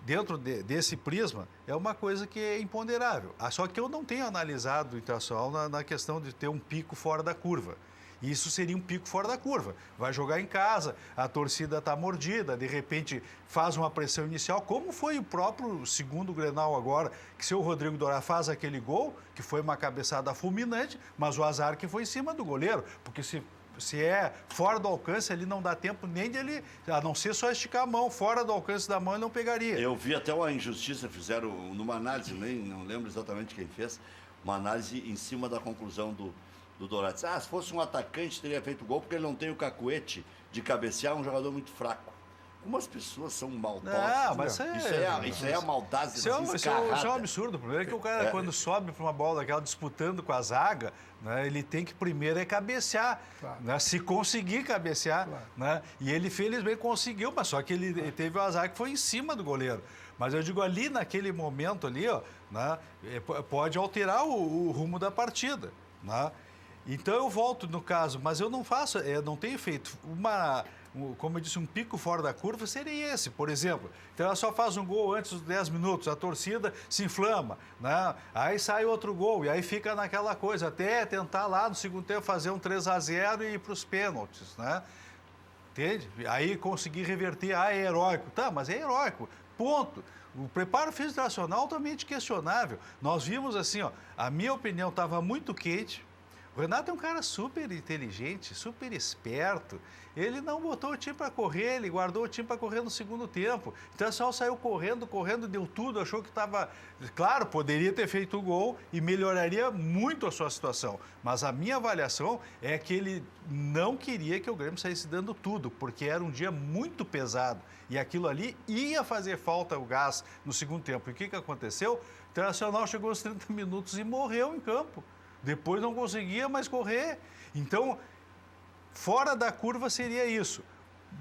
[SPEAKER 3] dentro desse prisma, é uma coisa que é imponderável. Só que eu não tenho analisado o Internacional na questão de ter um pico fora da curva. Isso seria um pico fora da curva. Vai jogar em casa, a torcida está mordida, de repente faz uma pressão inicial, como foi o próprio segundo Grenal agora, que seu Rodrigo Dorá faz aquele gol, que foi uma cabeçada fulminante, mas o azar que foi em cima do goleiro, porque se é fora do alcance, ele não dá tempo nem de ele, a não ser só esticar a mão, fora do alcance da mão ele não pegaria.
[SPEAKER 1] Eu vi até uma injustiça, fizeram numa análise, não lembro exatamente quem fez, uma análise em cima da conclusão do Dorá. Se fosse um atacante teria feito gol, porque ele não tem o cacuete de cabecear, um jogador muito fraco. Como as pessoas são maldosas.
[SPEAKER 3] Não, mas
[SPEAKER 1] isso é a maldade
[SPEAKER 3] isso é um absurdo. O problema é que o cara, quando sobe para uma bola daquela disputando com a zaga, né, ele tem que primeiro cabecear. Claro. Né, se conseguir cabecear. Claro. Né, e ele felizmente conseguiu, mas só que ele teve o azar que foi em cima do goleiro. Mas eu digo, ali naquele momento ali, ó, né, pode alterar o rumo da partida. Né? Então eu volto no caso, mas eu não faço, não tenho feito como eu disse, um pico fora da curva seria esse, por exemplo. Então ela só faz um gol antes dos 10 minutos, a torcida se inflama, né? Aí sai outro gol e aí fica naquela coisa, até tentar lá no segundo tempo fazer um 3-0 e ir para os pênaltis, né? Entende? Aí conseguir reverter, é heróico. Tá, mas é heróico, ponto. O preparo físico internacional altamente questionável. Nós vimos assim, ó, a minha opinião estava muito quente. O Renato é um cara super inteligente, super esperto. Ele não botou o time para correr, ele guardou o time para correr no segundo tempo. Então, o pessoal saiu correndo, deu tudo, achou que estava... Claro, poderia ter feito o gol e melhoraria muito a sua situação. Mas a minha avaliação é que ele não queria que o Grêmio saísse dando tudo, porque era um dia muito pesado. E aquilo ali ia fazer falta o gás no segundo tempo. E o que aconteceu? O Internacional chegou aos 30 minutos e morreu em campo. Depois não conseguia mais correr. Então, fora da curva seria isso.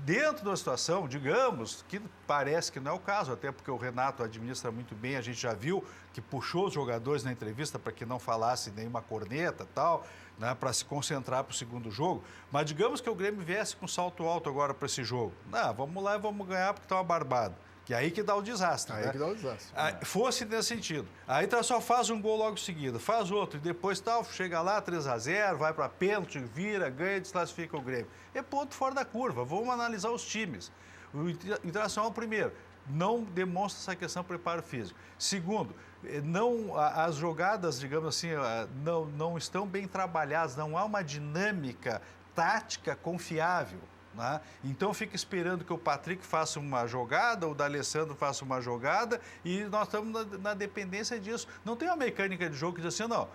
[SPEAKER 3] Dentro da situação, digamos, que parece que não é o caso, até porque o Renato administra muito bem, a gente já viu que puxou os jogadores na entrevista para que não falasse nenhuma corneta e tal, né, para se concentrar para o segundo jogo. Mas digamos que o Grêmio viesse com salto alto agora para esse jogo. Vamos lá e vamos ganhar porque está uma barbada. Que é aí que dá o desastre.
[SPEAKER 4] Aí
[SPEAKER 3] né?
[SPEAKER 4] que dá o desastre.
[SPEAKER 3] Fosse nesse sentido. Aí só faz um gol logo em seguida, faz outro, e depois chega lá, 3-0, vai para pênalti, vira, ganha, desclassifica o Grêmio. É ponto fora da curva. Vamos analisar os times. O Internacional, primeiro, não demonstra essa questão de preparo físico. Segundo, as jogadas, digamos assim, não estão bem trabalhadas, não há uma dinâmica tática confiável. Né? Então fica esperando que o Patrick faça uma jogada, o D'Alessandro faça uma jogada e nós estamos na dependência disso. Não tem uma mecânica de jogo que diz assim, não,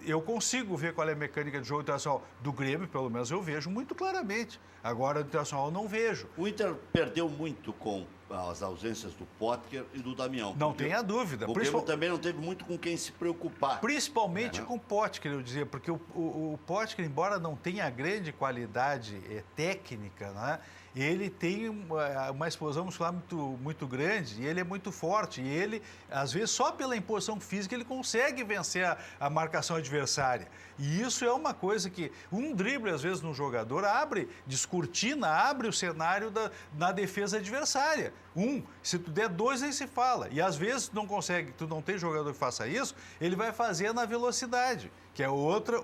[SPEAKER 3] eu consigo ver qual é a mecânica de jogo internacional do Grêmio, pelo menos eu vejo muito claramente. Agora, do Internacional eu não vejo.
[SPEAKER 1] O Inter perdeu muito com as ausências do Potker e do Damião.
[SPEAKER 3] Não tenha dúvida.
[SPEAKER 1] O Grêmio também não teve muito com quem se preocupar.
[SPEAKER 3] Principalmente com o Potker, eu dizia, porque o Potker, embora não tenha grande qualidade técnica, né, ele tem uma explosão muscular muito grande e ele é muito forte. E ele, às vezes, só pela imposição física, ele consegue vencer a marcação adversária. E isso é uma coisa que um drible, às vezes, no jogador descortina, abre o cenário na defesa adversária. Se tu der 2, aí se fala. E às vezes tu não tem jogador que faça isso, ele vai fazer na velocidade, que é outro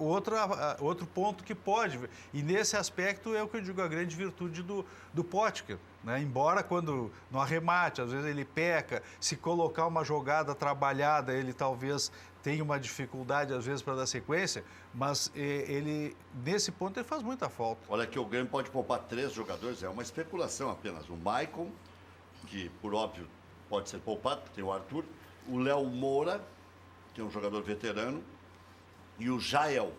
[SPEAKER 3] ponto que pode. E nesse aspecto é o que eu digo, a grande virtude do Potker, né? Embora quando no arremate, às vezes ele peca, se colocar uma jogada trabalhada, ele talvez tenha uma dificuldade, às vezes, para dar sequência, mas ele, nesse ponto, ele faz muita falta.
[SPEAKER 1] Olha que o Grêmio pode poupar 3 jogadores, é uma especulação apenas. O Maicon, que por óbvio pode ser poupado, tem o Arthur, o Léo Moura, que é um jogador veterano, e o Jael,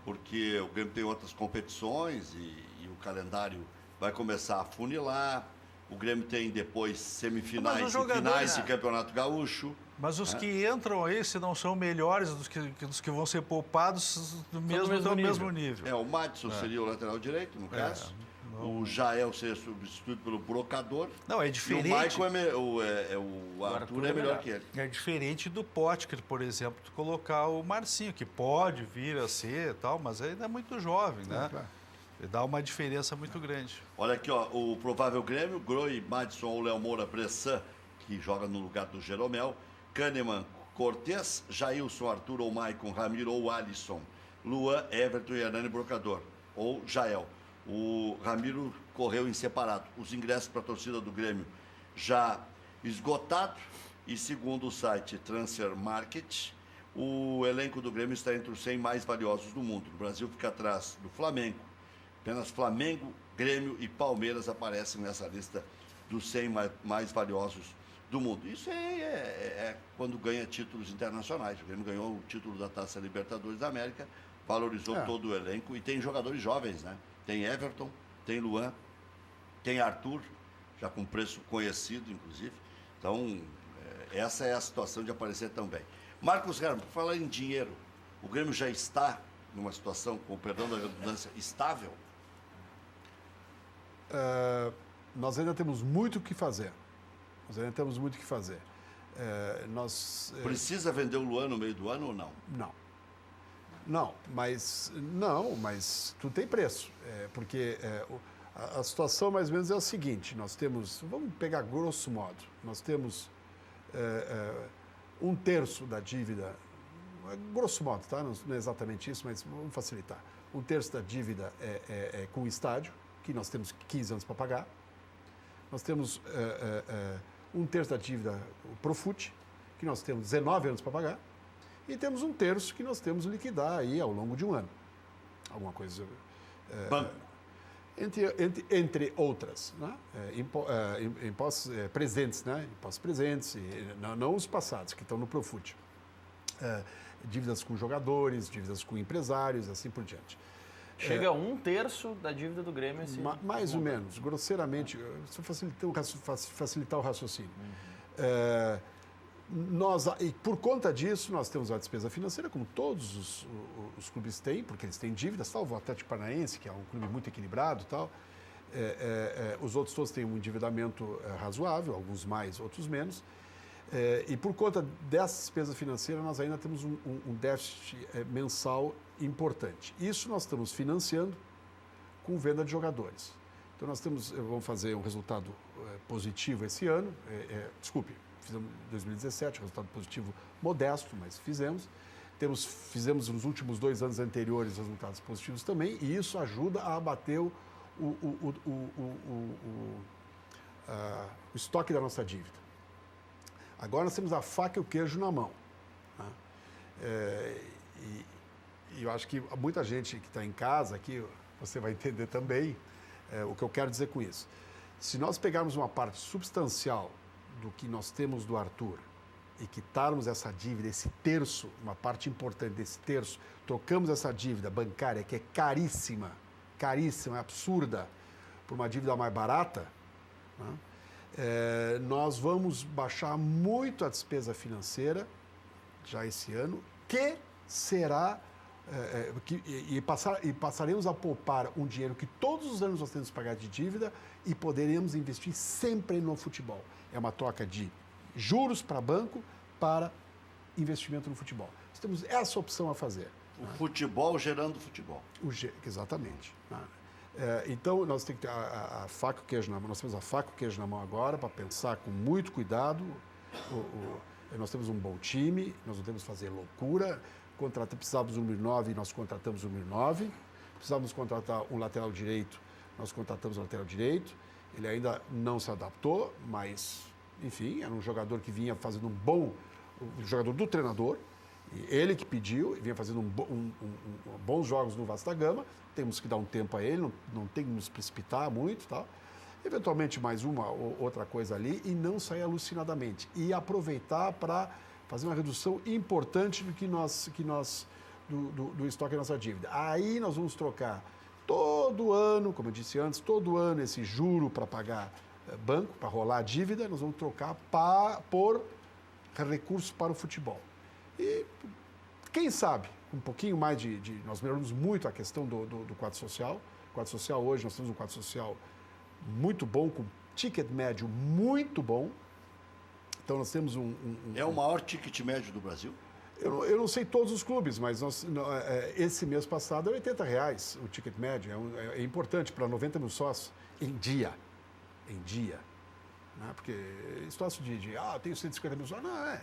[SPEAKER 1] porque o Grêmio tem outras competições e o calendário vai começar a funilar. O Grêmio tem depois semifinais e finais de Campeonato Gaúcho.
[SPEAKER 3] Mas os que entram aí, se não são melhores dos que vão ser poupados, do mesmo nível.
[SPEAKER 1] O Madison seria o lateral direito, no caso. O Jael seria substituído pelo Brocador.
[SPEAKER 3] Não, é diferente.
[SPEAKER 1] E o Maicon o Arthur é melhor que ele.
[SPEAKER 3] É diferente do Potker, por exemplo, de colocar o Marcinho, que pode vir a ser e tal, mas ainda é muito jovem, né?
[SPEAKER 4] Claro.
[SPEAKER 3] Dá uma diferença muito grande.
[SPEAKER 1] Olha aqui, ó, o provável Grêmio: Groi, Madison ou Léo Moura, Bressan, que joga no lugar do Jeromel, Kahneman, Cortez, Jailson, Arthur ou Maicon, Ramiro ou Alisson, Luan, Everton e Hernani Brocador, ou Jael. O Ramiro correu em separado. Os ingressos para a torcida do Grêmio já esgotados e, segundo o site Transfer Market, o elenco do Grêmio está entre os 100 mais valiosos do mundo. O Brasil fica atrás do Flamengo. Apenas Flamengo, Grêmio e Palmeiras aparecem nessa lista dos 100 mais valiosos do mundo. Isso é quando ganha títulos internacionais. O Grêmio ganhou o título da Taça Libertadores da América, valorizou todo o elenco e tem jogadores jovens, né? Tem Everton, tem Luan, tem Arthur, já com preço conhecido, inclusive. Então, essa é a situação de aparecer também. Marcos Herman, por falar em dinheiro, o Grêmio já está numa situação, com o perdão da redundância, estável?
[SPEAKER 4] Nós ainda temos muito o que fazer.
[SPEAKER 1] Precisa vender o Luan no meio do ano ou não?
[SPEAKER 4] Não, mas tudo tem preço. Porque a situação mais ou menos é o seguinte: nós temos, vamos pegar grosso modo, nós temos 1/3 da dívida, grosso modo, tá? Não é exatamente isso, mas vamos facilitar. 1/3 da dívida é com o estádio, que nós temos 15 anos para pagar. Nós temos 1/3 da dívida pro Profut, que nós temos 19 anos para pagar. E temos 1/3 que nós temos liquidar aí ao longo de um ano. Alguma coisa. Entre outras, né? Impostos presentes, né? Impostos presentes, não os passados, que estão no Profut. Dívidas com jogadores, dívidas com empresários, assim por diante.
[SPEAKER 2] Chega a 1/3 da dívida do Grêmio.
[SPEAKER 4] Mais ou menos, grosseiramente, facilitar o raciocínio. E por conta disso, nós temos a despesa financeira, como todos os clubes têm, porque eles têm dívidas, salvo o Atlético Paranaense, que é um clube muito equilibrado e tal. Os outros todos têm um endividamento razoável, alguns mais, outros menos. E por conta dessa despesa financeira, nós ainda temos um déficit mensal importante. Isso nós estamos financiando com venda de jogadores. Então nós vamos fazer um resultado positivo esse ano, fizemos em 2017, resultado positivo modesto, mas fizemos. Fizemos nos últimos 2 anos anteriores resultados positivos também, e isso ajuda a abater o estoque da nossa dívida. Agora nós temos a faca e o queijo na mão. Né? E eu acho que muita gente que está em casa aqui, você vai entender também o que eu quero dizer com isso. Se nós pegarmos uma parte substancial do que nós temos do Arthur e quitarmos essa dívida, esse terço, uma parte importante desse terço, trocamos essa dívida bancária, que é caríssima, absurda, por uma dívida mais barata, né? Nós vamos baixar muito a despesa financeira já esse ano, que será passaremos a poupar um dinheiro que todos os anos nós temos que pagar de dívida e poderemos investir sempre no futebol. É uma troca de juros para banco para investimento no futebol. Nós temos essa opção a fazer.
[SPEAKER 1] O futebol gerando futebol.
[SPEAKER 4] Exatamente. Então, nós temos que ter a faca e o queijo na mão. Nós temos a faca e o queijo na mão agora para pensar com muito cuidado. Nós temos um bom time, nós não temos que fazer loucura. Precisávamos do número 9, nós contratamos o número 9. Precisávamos contratar um lateral direito, nós contratamos o lateral direito. Ele ainda não se adaptou, mas, enfim, era um jogador que vinha fazendo um jogador do treinador. Ele que pediu, vinha fazendo bons jogos no Vasco da Gama. Temos que dar um tempo a ele, não tem que nos precipitar muito, tá? Eventualmente mais uma ou outra coisa ali e não sair alucinadamente. E aproveitar para fazer uma redução importante do estoque da nossa dívida. Aí nós vamos trocar todo ano, como eu disse antes, todo ano esse juro para pagar banco, para rolar a dívida, nós vamos trocar por recursos para o futebol. E quem sabe, um pouquinho mais nós melhoramos muito a questão do quadro social. O quadro social hoje, nós temos um quadro social muito bom, com ticket médio muito bom. Então nós temos
[SPEAKER 1] É o maior ticket médio do Brasil?
[SPEAKER 4] Eu não sei todos os clubes, mas esse mês passado é R$80 o ticket médio. É importante para 90 mil sócios em dia. Né? Porque situação eu tenho 150 mil sócios. Não,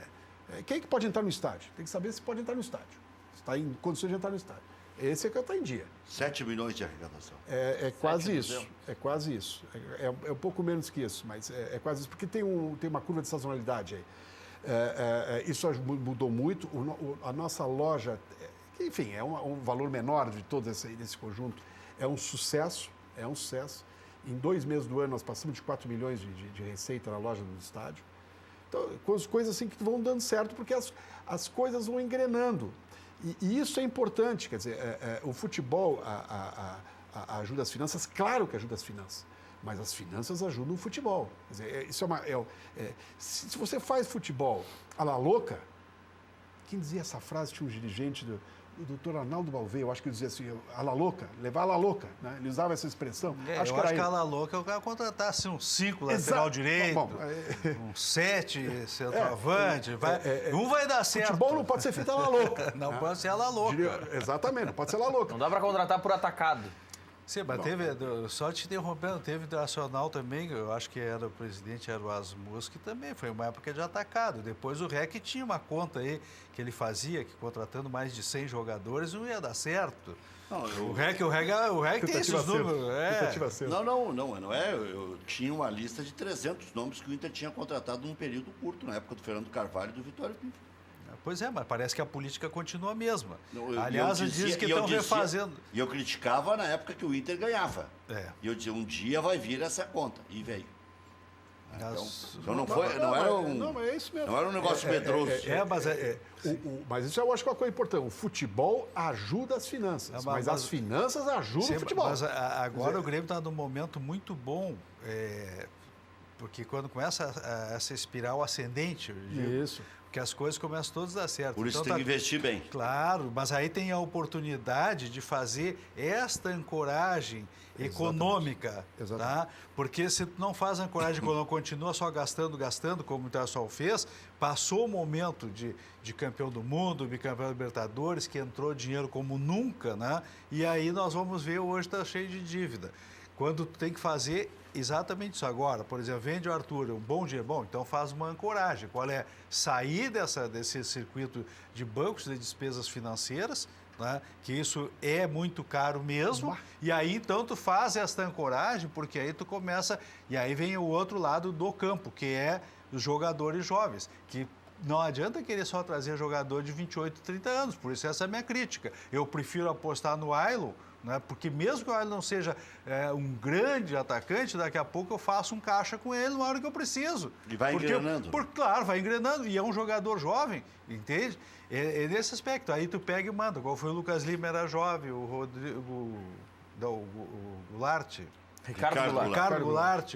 [SPEAKER 4] quem é que pode entrar no estádio? Tem que saber se pode entrar no estádio. Se está em condições de entrar no estádio. Esse é que está em dia.
[SPEAKER 1] 7 milhões de arrecadação.
[SPEAKER 4] É quase isso. É quase isso. É um pouco menos que isso, mas é quase isso. Porque tem uma curva de sazonalidade aí. Isso mudou muito. A nossa loja, enfim, é um valor menor de todo esse conjunto. É um sucesso. Em 2 meses do ano, nós passamos de 4 milhões de receita na loja do estádio. Então, coisas assim que vão dando certo, porque as coisas vão engrenando. E isso é importante, quer dizer, o futebol ajuda as finanças, claro que ajuda as finanças, mas as finanças ajudam o futebol. Quer dizer, isso se você faz futebol à la louca, quem dizia essa frase tinha um dirigente do doutor Arnaldo Balvê, eu acho que ele dizia assim, à la louca, levar à la louca, né? Ele usava essa expressão.
[SPEAKER 3] Acho que à la louca é o cara contratasse uns 5 lateral direito, uns 7 centroavante, um vai dar certo.
[SPEAKER 4] Futebol não pode ser feito à la louca.
[SPEAKER 3] Não pode ser à la louca.
[SPEAKER 4] Exatamente, não pode ser à la louca.
[SPEAKER 2] Não dá para contratar por atacado.
[SPEAKER 3] Sim, mas só te interrompendo, teve Internacional também, eu acho que o presidente era o Asmus, que também foi uma época de atacado. Depois o REC tinha uma conta aí que ele fazia, que contratando mais de 100 jogadores não ia dar certo.
[SPEAKER 1] Não,
[SPEAKER 3] O REC tem esses números.
[SPEAKER 1] Não é. Eu tinha uma lista de 300 nomes que o Inter tinha contratado num período curto, na época do Fernando Carvalho e do Vitório Pinto.
[SPEAKER 3] Pois é, mas parece que a política continua a mesma.
[SPEAKER 1] Aliás,
[SPEAKER 3] diz que estão refazendo.
[SPEAKER 1] E eu criticava na época que o Inter ganhava. E eu dizia, um dia vai vir essa conta. E veio. Então
[SPEAKER 4] não é isso mesmo.
[SPEAKER 1] Não era um negócio medroso.
[SPEAKER 4] Mas isso eu acho que é uma coisa importante. O futebol ajuda as finanças, mas as finanças ajudam o futebol.
[SPEAKER 3] Mas agora o Grêmio está num momento muito bom, porque quando começa essa espiral ascendente,
[SPEAKER 4] isso.
[SPEAKER 3] Porque as coisas começam todas a dar certo.
[SPEAKER 1] Por isso tem que investir bem.
[SPEAKER 3] Claro, mas aí tem a oportunidade de fazer esta ancoragem econômica.
[SPEAKER 4] Exatamente.
[SPEAKER 3] Tá? Porque se tu não faz ancoragem econômica, continua só gastando, como o Internacional fez, passou o momento de campeão do mundo, bicampeão da Libertadores, que entrou dinheiro como nunca, né? E aí nós vamos ver, hoje está cheio de dívida. Quando tu tem que fazer exatamente isso agora, por exemplo, vende o Arthur, um bom dinheiro, então faz uma ancoragem. Qual é? Sair desse circuito de bancos de despesas financeiras, né? Que isso é muito caro mesmo, e aí então tu faz esta ancoragem, porque aí tu começa, e aí vem o outro lado do campo, que é os jogadores jovens, que não adianta querer só trazer jogador de 28, 30 anos, por isso essa é a minha crítica. Eu prefiro apostar no Ailon, né? Porque mesmo que o Ailon não seja um grande atacante, daqui a pouco eu faço um caixa com ele na hora que eu preciso.
[SPEAKER 1] E vai engrenando.
[SPEAKER 3] Claro, vai engrenando. E é um jogador jovem, entende? É nesse aspecto. Aí tu pega e manda. Qual foi o Lucas Lima, era jovem, o Rodrigo... o Goulart. Ricardo Goulart.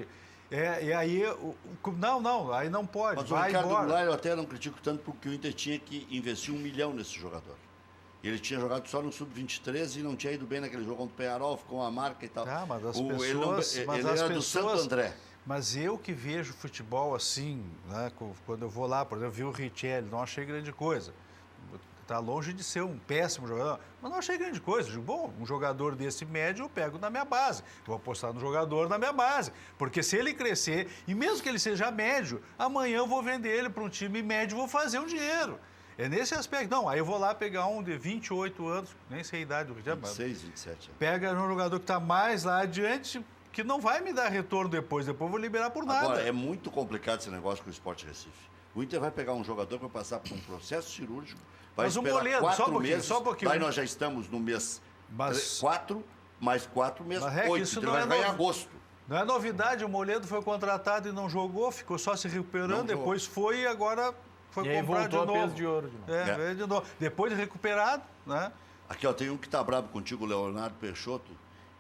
[SPEAKER 3] E aí... aí não pode.
[SPEAKER 1] Mas
[SPEAKER 3] vai
[SPEAKER 1] o Ricardo
[SPEAKER 3] embora.
[SPEAKER 1] Goulart eu até não critico tanto porque o Inter tinha que investir 1 milhão nesse jogador. Ele tinha jogado só no Sub-23 e não tinha ido bem naquele jogo contra o Peñarol, ficou uma marca e tal.
[SPEAKER 3] Ah, mas as
[SPEAKER 1] Ele,
[SPEAKER 3] pessoas... mas
[SPEAKER 1] ele
[SPEAKER 3] as
[SPEAKER 1] era do
[SPEAKER 3] pessoas-
[SPEAKER 1] Santo André.
[SPEAKER 3] Mas eu que vejo futebol assim, né, quando eu vou lá, por exemplo, eu vi o Richelli, não achei grande coisa. Está longe de ser um péssimo jogador, mas não achei grande coisa. Digo, bom, um jogador desse médio eu pego na minha base. Vou apostar no jogador na minha base. Porque se ele crescer, e mesmo que ele seja médio, amanhã eu vou vender ele para um time médio e vou fazer um dinheiro. É nesse aspecto. Não, aí eu vou lá pegar um de 28 anos, nem sei a idade do Richelli, mas
[SPEAKER 1] 26, 27.
[SPEAKER 3] pega um jogador que está mais lá adiante, que não vai me dar retorno depois eu vou liberar por nada.
[SPEAKER 1] Agora, é muito complicado esse negócio com o Sport Recife. O Inter vai pegar um jogador que vai passar por um processo cirúrgico, vai
[SPEAKER 3] Mas o
[SPEAKER 1] esperar
[SPEAKER 3] Moledo,
[SPEAKER 1] 4
[SPEAKER 3] só um pouquinho,
[SPEAKER 1] meses,
[SPEAKER 3] só um pouquinho.
[SPEAKER 1] daí nós já estamos no mês
[SPEAKER 3] Mas-
[SPEAKER 1] 4, mais 4 meses,
[SPEAKER 3] Mas, Rec,
[SPEAKER 1] 8.
[SPEAKER 3] isso
[SPEAKER 1] Ele
[SPEAKER 3] não
[SPEAKER 1] vai
[SPEAKER 3] é
[SPEAKER 1] jogar em
[SPEAKER 3] novo.
[SPEAKER 1] agosto.
[SPEAKER 3] Não é novidade, o Moledo foi contratado e não jogou, ficou só se recuperando,
[SPEAKER 1] Não
[SPEAKER 3] depois foi e agora foi
[SPEAKER 2] E aí
[SPEAKER 3] comprar de
[SPEAKER 2] voltou a
[SPEAKER 3] novo.
[SPEAKER 2] peso de ouro de novo.
[SPEAKER 3] Veio de novo. Depois de recuperado, né?
[SPEAKER 1] Aqui, ó, tem um que tá bravo contigo, o Leonardo Peixoto.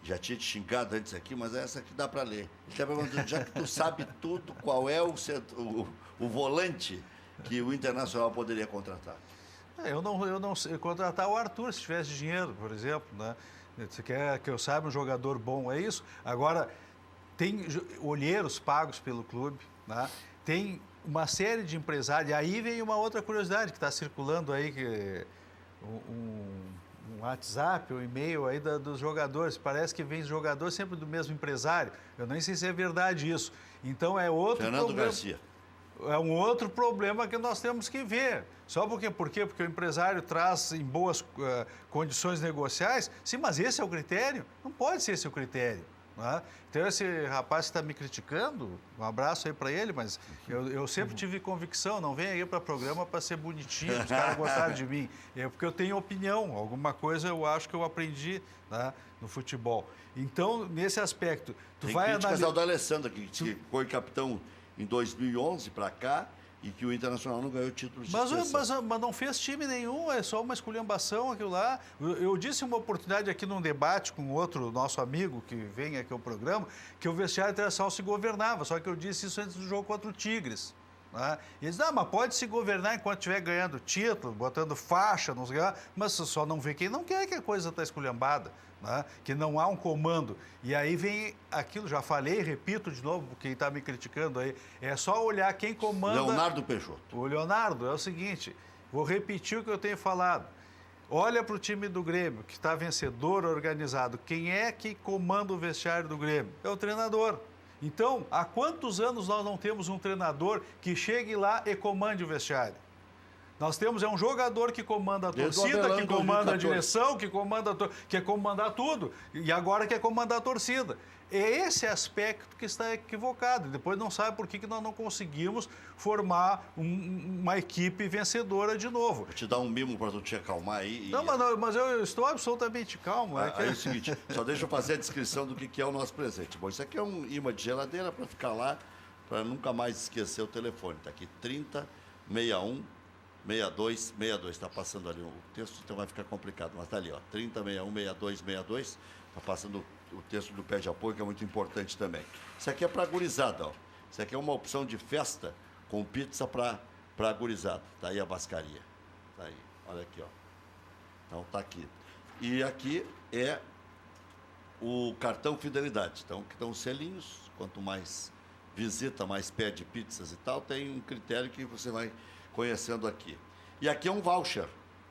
[SPEAKER 1] Já tinha te xingado antes aqui, mas essa aqui dá para ler. Ele tá perguntando, já que tu sabe tudo, qual é o volante que o Internacional poderia contratar?
[SPEAKER 3] Eu não sei contratar o Arthur se tivesse dinheiro, por exemplo, né? Você quer que eu saiba um jogador bom, é isso? Agora, tem olheiros pagos pelo clube, né? Tem uma série de empresários, e aí vem uma outra curiosidade que está circulando aí, que um WhatsApp, um e-mail aí dos jogadores, parece que vem jogador sempre do mesmo empresário, eu nem sei se é verdade isso. Então é outro
[SPEAKER 1] Fernando
[SPEAKER 3] problema.
[SPEAKER 1] Garcia.
[SPEAKER 3] É um outro problema que nós temos que ver. Só por quê? Porque o empresário traz em boas condições negociais. Sim, mas esse é o critério? Não pode ser esse o critério. Né? Então, esse rapaz que está me criticando, um abraço aí para ele, mas eu sempre tive convicção, não vem aí para o programa para ser bonitinho, os caras gostarem de mim. É porque eu tenho opinião, alguma coisa eu acho que eu aprendi, né, no futebol. Então, nesse aspecto, tu
[SPEAKER 1] Tem
[SPEAKER 3] vai
[SPEAKER 1] críticas
[SPEAKER 3] analisar...
[SPEAKER 1] ao D'Alessandro, que foi capitão em 2011 para cá e que o Internacional não ganhou o título de expressão.
[SPEAKER 3] Mas não fez time nenhum, é só uma esculhambação aquilo lá. Eu disse uma oportunidade aqui num debate com outro nosso amigo que vem aqui ao programa, que o vestiário internacional se governava, só que eu disse isso antes do jogo contra o Tigres. Né? E eles mas pode se governar enquanto estiver ganhando título, botando faixa, não sei lá, mas só não vê quem não quer que a coisa está esculhambada. Né? Que não há um comando. E aí vem aquilo, já falei, repito de novo, quem está me criticando aí, é só olhar quem comanda...
[SPEAKER 1] Leonardo Peixoto.
[SPEAKER 3] O Leonardo, é o seguinte, vou repetir o que eu tenho falado. Olha para o time do Grêmio, que está vencedor, organizado. Quem é que comanda o vestiário do Grêmio? É o treinador. Então, há quantos anos nós não temos um treinador que chegue lá e comande o vestiário? Nós temos um jogador que comanda a
[SPEAKER 1] Desde o
[SPEAKER 3] torcida,
[SPEAKER 1] Abelão
[SPEAKER 3] que
[SPEAKER 1] em
[SPEAKER 3] comanda
[SPEAKER 1] 2014.
[SPEAKER 3] a direção, quer comandar tudo, e agora quer comandar a torcida. É esse aspecto que está equivocado. E depois não sabe por que nós não conseguimos formar uma equipe vencedora de novo.
[SPEAKER 1] Vou te dar um mimo para tu te acalmar aí.
[SPEAKER 3] Não, mas eu estou absolutamente calmo.
[SPEAKER 1] Aí é o seguinte, só deixa eu fazer a descrição do que é o nosso presente. Bom, isso aqui é um imã de geladeira para ficar lá, para nunca mais esquecer o telefone. Está aqui 3061 6262. Está passando ali o texto, então vai ficar complicado, mas está ali, ó. 3061 6262. Está passando o texto do pé de apoio, que é muito importante também. Isso aqui é para gurizada, ó. Isso aqui é uma opção de festa com pizza para gurizada. Está aí a bascaria. Está aí, olha aqui, ó. Então está aqui. E aqui é o cartão fidelidade. Então, que estão os selinhos, quanto mais visita, mais pede pizzas e tal, tem um critério que você vai conhecendo aqui. E aqui é um voucher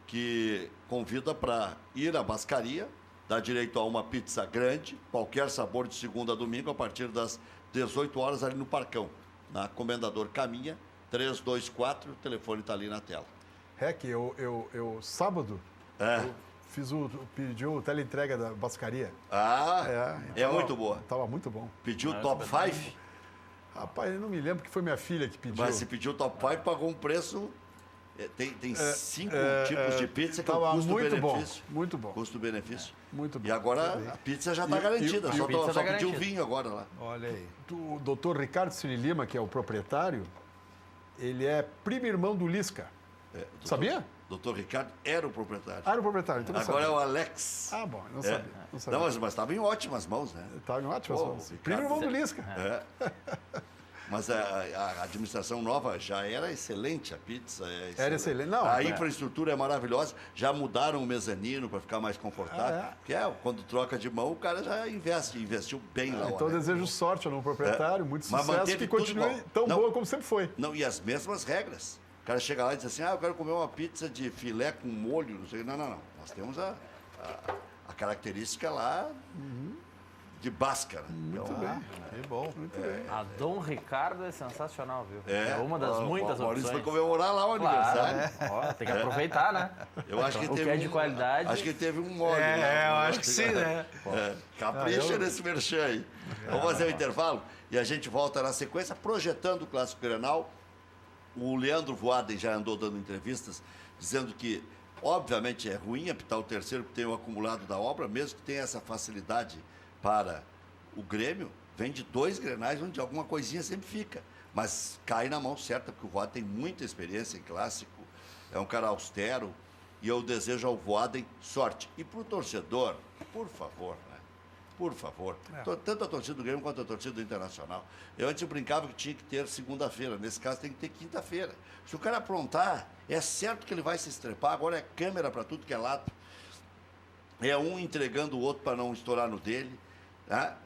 [SPEAKER 1] que convida para ir à bascaria, dá direito a uma pizza grande, qualquer sabor de segunda a domingo, a partir das 18 horas ali no Parcão, na Comendador Caminha, 324, o telefone está ali na tela.
[SPEAKER 4] Rec, eu sábado, eu pedi o teleentrega da bascaria.
[SPEAKER 1] É muito boa.
[SPEAKER 4] Estava muito bom.
[SPEAKER 1] Pediu top 5?
[SPEAKER 4] Rapaz, eu não me lembro que foi minha filha que pediu.
[SPEAKER 1] Mas se pediu top 5, pagou um preço... Tem 5 tipos de pizza que é o
[SPEAKER 4] tava
[SPEAKER 1] custo-benefício.
[SPEAKER 4] muito bom.
[SPEAKER 1] Custo-benefício.
[SPEAKER 4] Muito bom.
[SPEAKER 1] E agora a pizza já está garantida. Só
[SPEAKER 2] pizza tá
[SPEAKER 1] pediu
[SPEAKER 2] garantida.
[SPEAKER 1] vinho agora lá.
[SPEAKER 3] Olha aí.
[SPEAKER 4] O doutor Ricardo Cine Lima, que é o proprietário, ele é primo irmão do Lisca. Sabia?
[SPEAKER 1] Doutor Ricardo era o proprietário.
[SPEAKER 4] Ah, era o proprietário, então não
[SPEAKER 1] Agora é
[SPEAKER 4] sabia.
[SPEAKER 1] o Alex.
[SPEAKER 4] Ah, bom, não sabia. Não sabia.
[SPEAKER 1] Não, mas estava em ótimas mãos, né?
[SPEAKER 4] Estava em ótimas mãos.
[SPEAKER 1] Ricardo.
[SPEAKER 4] Primo irmão do Lisca.
[SPEAKER 1] Mas a administração nova já era excelente, a pizza
[SPEAKER 4] Era excelente. Não,
[SPEAKER 1] a infraestrutura é maravilhosa, já mudaram o mezanino para ficar mais confortável. Porque quando troca de mão, o cara já investiu bem lá.
[SPEAKER 4] Então desejo sorte ao novo proprietário, muito sucesso, que continue tão boa como sempre foi.
[SPEAKER 1] Não, e as mesmas regras. O cara chega lá e diz assim, eu quero comer uma pizza de filé com molho, não sei. Não. Nós temos a característica lá... de Báscara.
[SPEAKER 4] Muito bem.
[SPEAKER 3] Que bom.
[SPEAKER 4] Muito bem.
[SPEAKER 2] A Dom Ricardo é sensacional, viu? É uma das muitas
[SPEAKER 1] o Maurício
[SPEAKER 2] opções.
[SPEAKER 1] foi comemorar lá o aniversário.
[SPEAKER 2] Ó, tem que aproveitar, né?
[SPEAKER 1] Eu acho que
[SPEAKER 2] O
[SPEAKER 1] teve
[SPEAKER 2] que é de qualidade.
[SPEAKER 1] Acho que teve um molho. Né?
[SPEAKER 3] Eu acho que sim, né?
[SPEAKER 1] Capricha nesse merchan aí. Vamos fazer o intervalo e a gente volta na sequência, projetando o Clássico Grenal. O Leandro Voaden já andou dando entrevistas, dizendo que, obviamente, é ruim apitar o terceiro, porque tem o acumulado da obra, mesmo que tenha essa facilidade para o Grêmio, vem de 2 Grenais, onde alguma coisinha sempre fica. Mas cai na mão certa, porque o Voaden tem muita experiência em clássico, é um cara austero, e eu desejo ao Voaden sorte. E para o torcedor, por favor, né? Por favor. Tanto a torcida do Grêmio quanto a torcida do Internacional. Eu antes brincava que tinha que ter segunda-feira, nesse caso tem que ter quinta-feira. Se o cara aprontar, é certo que ele vai se estrepar, agora é câmera para tudo que é lado. É um entregando o outro para não estourar no dele. Tá?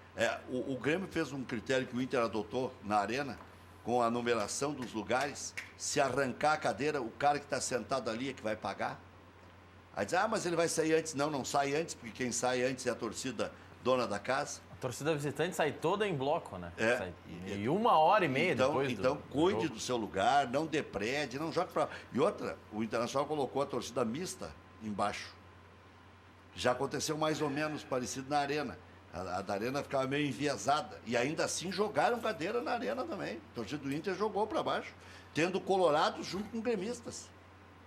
[SPEAKER 1] O Grêmio fez um critério que o Inter adotou na arena, com a numeração dos lugares. Se arrancar a cadeira, o cara que está sentado ali é que vai pagar. Aí diz, mas ele vai sair antes. Não sai antes, porque quem sai antes é a torcida dona da casa.
[SPEAKER 2] A torcida visitante sai toda em bloco, né?
[SPEAKER 1] É.
[SPEAKER 2] E 1h30 depois
[SPEAKER 1] Então, cuide do seu lugar, não deprede, não jogue para... E outra, o Internacional colocou a torcida mista embaixo. Já aconteceu mais ou menos parecido na arena. A da arena ficava meio enviesada. E ainda assim jogaram cadeira na arena também. A torcida do Inter jogou para baixo, tendo colorados junto com gremistas.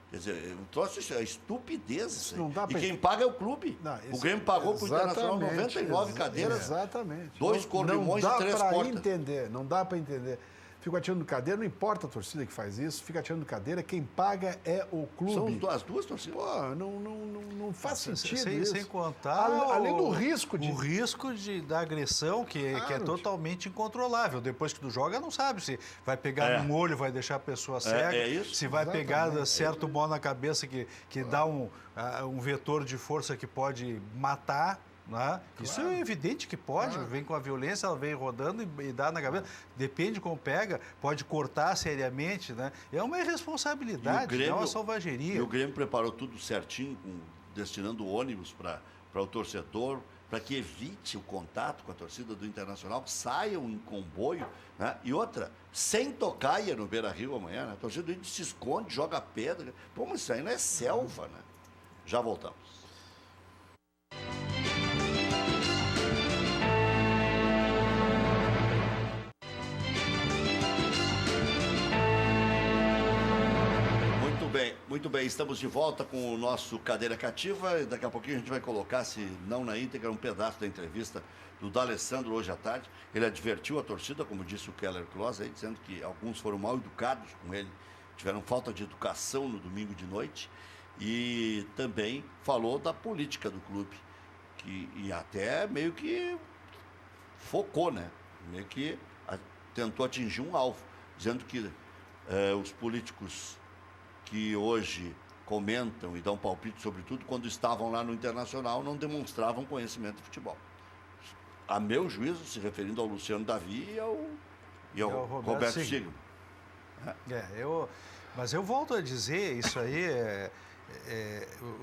[SPEAKER 1] Quer dizer, eu trouxe isso, é estupidez isso aí.
[SPEAKER 4] Não dá pra...
[SPEAKER 1] E quem paga é o clube. O Grêmio pagou para o Internacional 99 cadeiras.
[SPEAKER 4] Exatamente.
[SPEAKER 1] 2 corrimões e 3 portas.
[SPEAKER 4] Não dá para entender. Fico atirando cadeira, não importa a torcida que faz isso, fica atirando cadeira, quem paga é o clube.
[SPEAKER 1] São as duas torcidas.
[SPEAKER 4] Pô, não faz sentido
[SPEAKER 3] sem,
[SPEAKER 4] isso.
[SPEAKER 3] Sem contar
[SPEAKER 4] além do risco de...
[SPEAKER 3] O risco da agressão, que é totalmente incontrolável. Depois que tu joga, não sabe se vai pegar no olho, vai deixar a pessoa cega.
[SPEAKER 1] Isso?
[SPEAKER 3] Se vai pegar certo bola na cabeça que dá um vetor de força que pode matar. Né? Claro. Isso é evidente que pode, vem com a violência, ela vem rodando e dá na cabeça. Depende de como pega, pode cortar seriamente. Né? É uma irresponsabilidade, Grêmio, é uma selvageria.
[SPEAKER 1] E o Grêmio preparou tudo certinho, destinando ônibus para o torcedor, para que evite o contato com a torcida do Internacional, saiam em comboio. Né? E outra, sem tocaia no Beira-Rio amanhã, né? A torcida do Inter se esconde, joga pedra. Pô, mas isso aí não é selva, né? Já voltamos. Muito bem, estamos de volta com o nosso Cadeira Cativa. Daqui a pouquinho a gente vai colocar, se não na íntegra, um pedaço da entrevista do D'Alessandro hoje à tarde. Ele advertiu a torcida, como disse o Keller Kloss, aí, dizendo que alguns foram mal educados com ele, tiveram falta de educação no domingo de noite. E também falou da política do clube, e até meio que focou, né? Meio que tentou atingir um alvo, dizendo que os políticos que hoje comentam e dão palpite sobre tudo, quando estavam lá no Internacional, não demonstravam conhecimento de futebol. A meu juízo, se referindo ao Luciano Davi e ao Roberto Signo.
[SPEAKER 3] Mas eu volto a dizer, isso aí,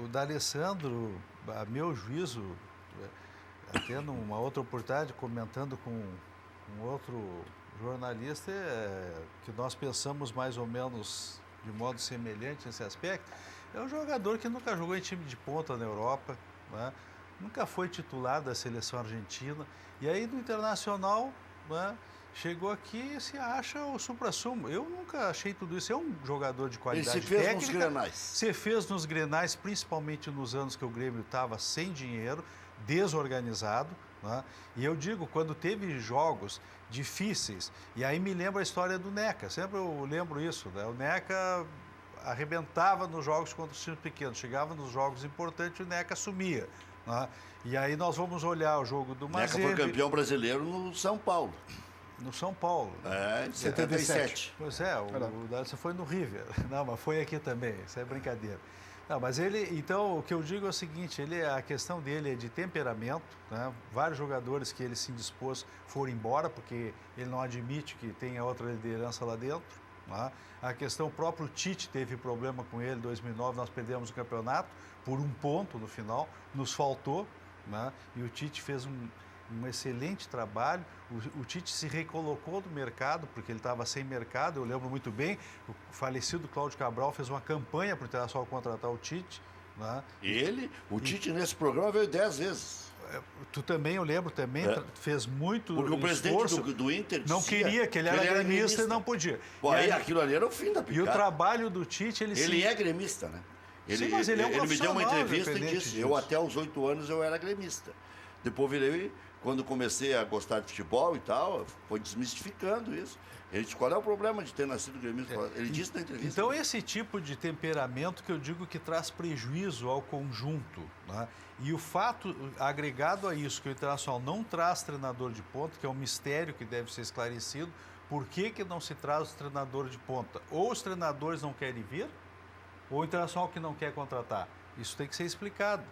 [SPEAKER 3] o D'Alessandro, a meu juízo, tendo uma outra oportunidade, comentando com um outro jornalista, que nós pensamos mais ou menos de modo semelhante nesse aspecto, é um jogador que nunca jogou em time de ponta na Europa, né? Nunca foi titular da seleção argentina, e aí no Internacional, né, chegou aqui e se acha o supra-sumo. Eu nunca achei tudo isso. É um jogador de qualidade técnica.
[SPEAKER 1] Ele se fez nos Grenais.
[SPEAKER 3] Se fez nos Grenais, principalmente nos anos que o Grêmio estava sem dinheiro, desorganizado. Né? E eu digo, quando teve jogos difíceis, e aí me lembra a história do Neca, sempre eu lembro isso, né? O Neca arrebentava nos jogos contra os times pequenos, chegava nos jogos importantes e o Neca sumia. Né? E aí nós vamos olhar o jogo do Mazembe.
[SPEAKER 1] Neca foi campeão brasileiro no São Paulo.
[SPEAKER 3] No São Paulo.
[SPEAKER 1] É, em 77.
[SPEAKER 3] Pois é, o D'Alisson foi no River. Não, mas foi aqui também, isso é brincadeira. Não, mas ele, então, o que eu digo é o seguinte, a questão dele é de temperamento, né? Vários jogadores que ele se indispôs foram embora, porque ele não admite que tenha outra liderança lá dentro, né? A questão, o próprio Tite teve problema com ele em 2009, nós perdemos o campeonato por 1 ponto no final, nos faltou, né? E o Tite fez um excelente trabalho. O Tite se recolocou no mercado, porque ele estava sem mercado, eu lembro muito bem, o falecido Cláudio Cabral fez uma campanha para o Internacional contratar o Tite. Né?
[SPEAKER 1] O Tite nesse programa veio 10 vezes.
[SPEAKER 3] Tu também, eu lembro também, fez muito
[SPEAKER 1] porque o presidente do Inter
[SPEAKER 3] não queria, que ele era gremista e não podia.
[SPEAKER 1] Pô, aí aquilo ali era o fim da picada.
[SPEAKER 3] E o trabalho do Tite,
[SPEAKER 1] ele é gremista, né?
[SPEAKER 3] Sim, mas ele é um
[SPEAKER 1] ele me deu uma entrevista e disse,
[SPEAKER 3] disso.
[SPEAKER 1] eu até os 8 anos eu era gremista. Depois virei, quando comecei a gostar de futebol e tal, foi desmistificando isso. Ele disse, qual é o problema de ter nascido gremista? Ele disse na entrevista.
[SPEAKER 3] Então, esse tipo de temperamento que eu digo que traz prejuízo ao conjunto, né? E o fato, agregado a isso, que o Internacional não traz treinador de ponta, que é um mistério que deve ser esclarecido, por que não se traz o treinador de ponta? Ou os treinadores não querem vir, ou o Internacional que não quer contratar. Isso tem que ser explicado.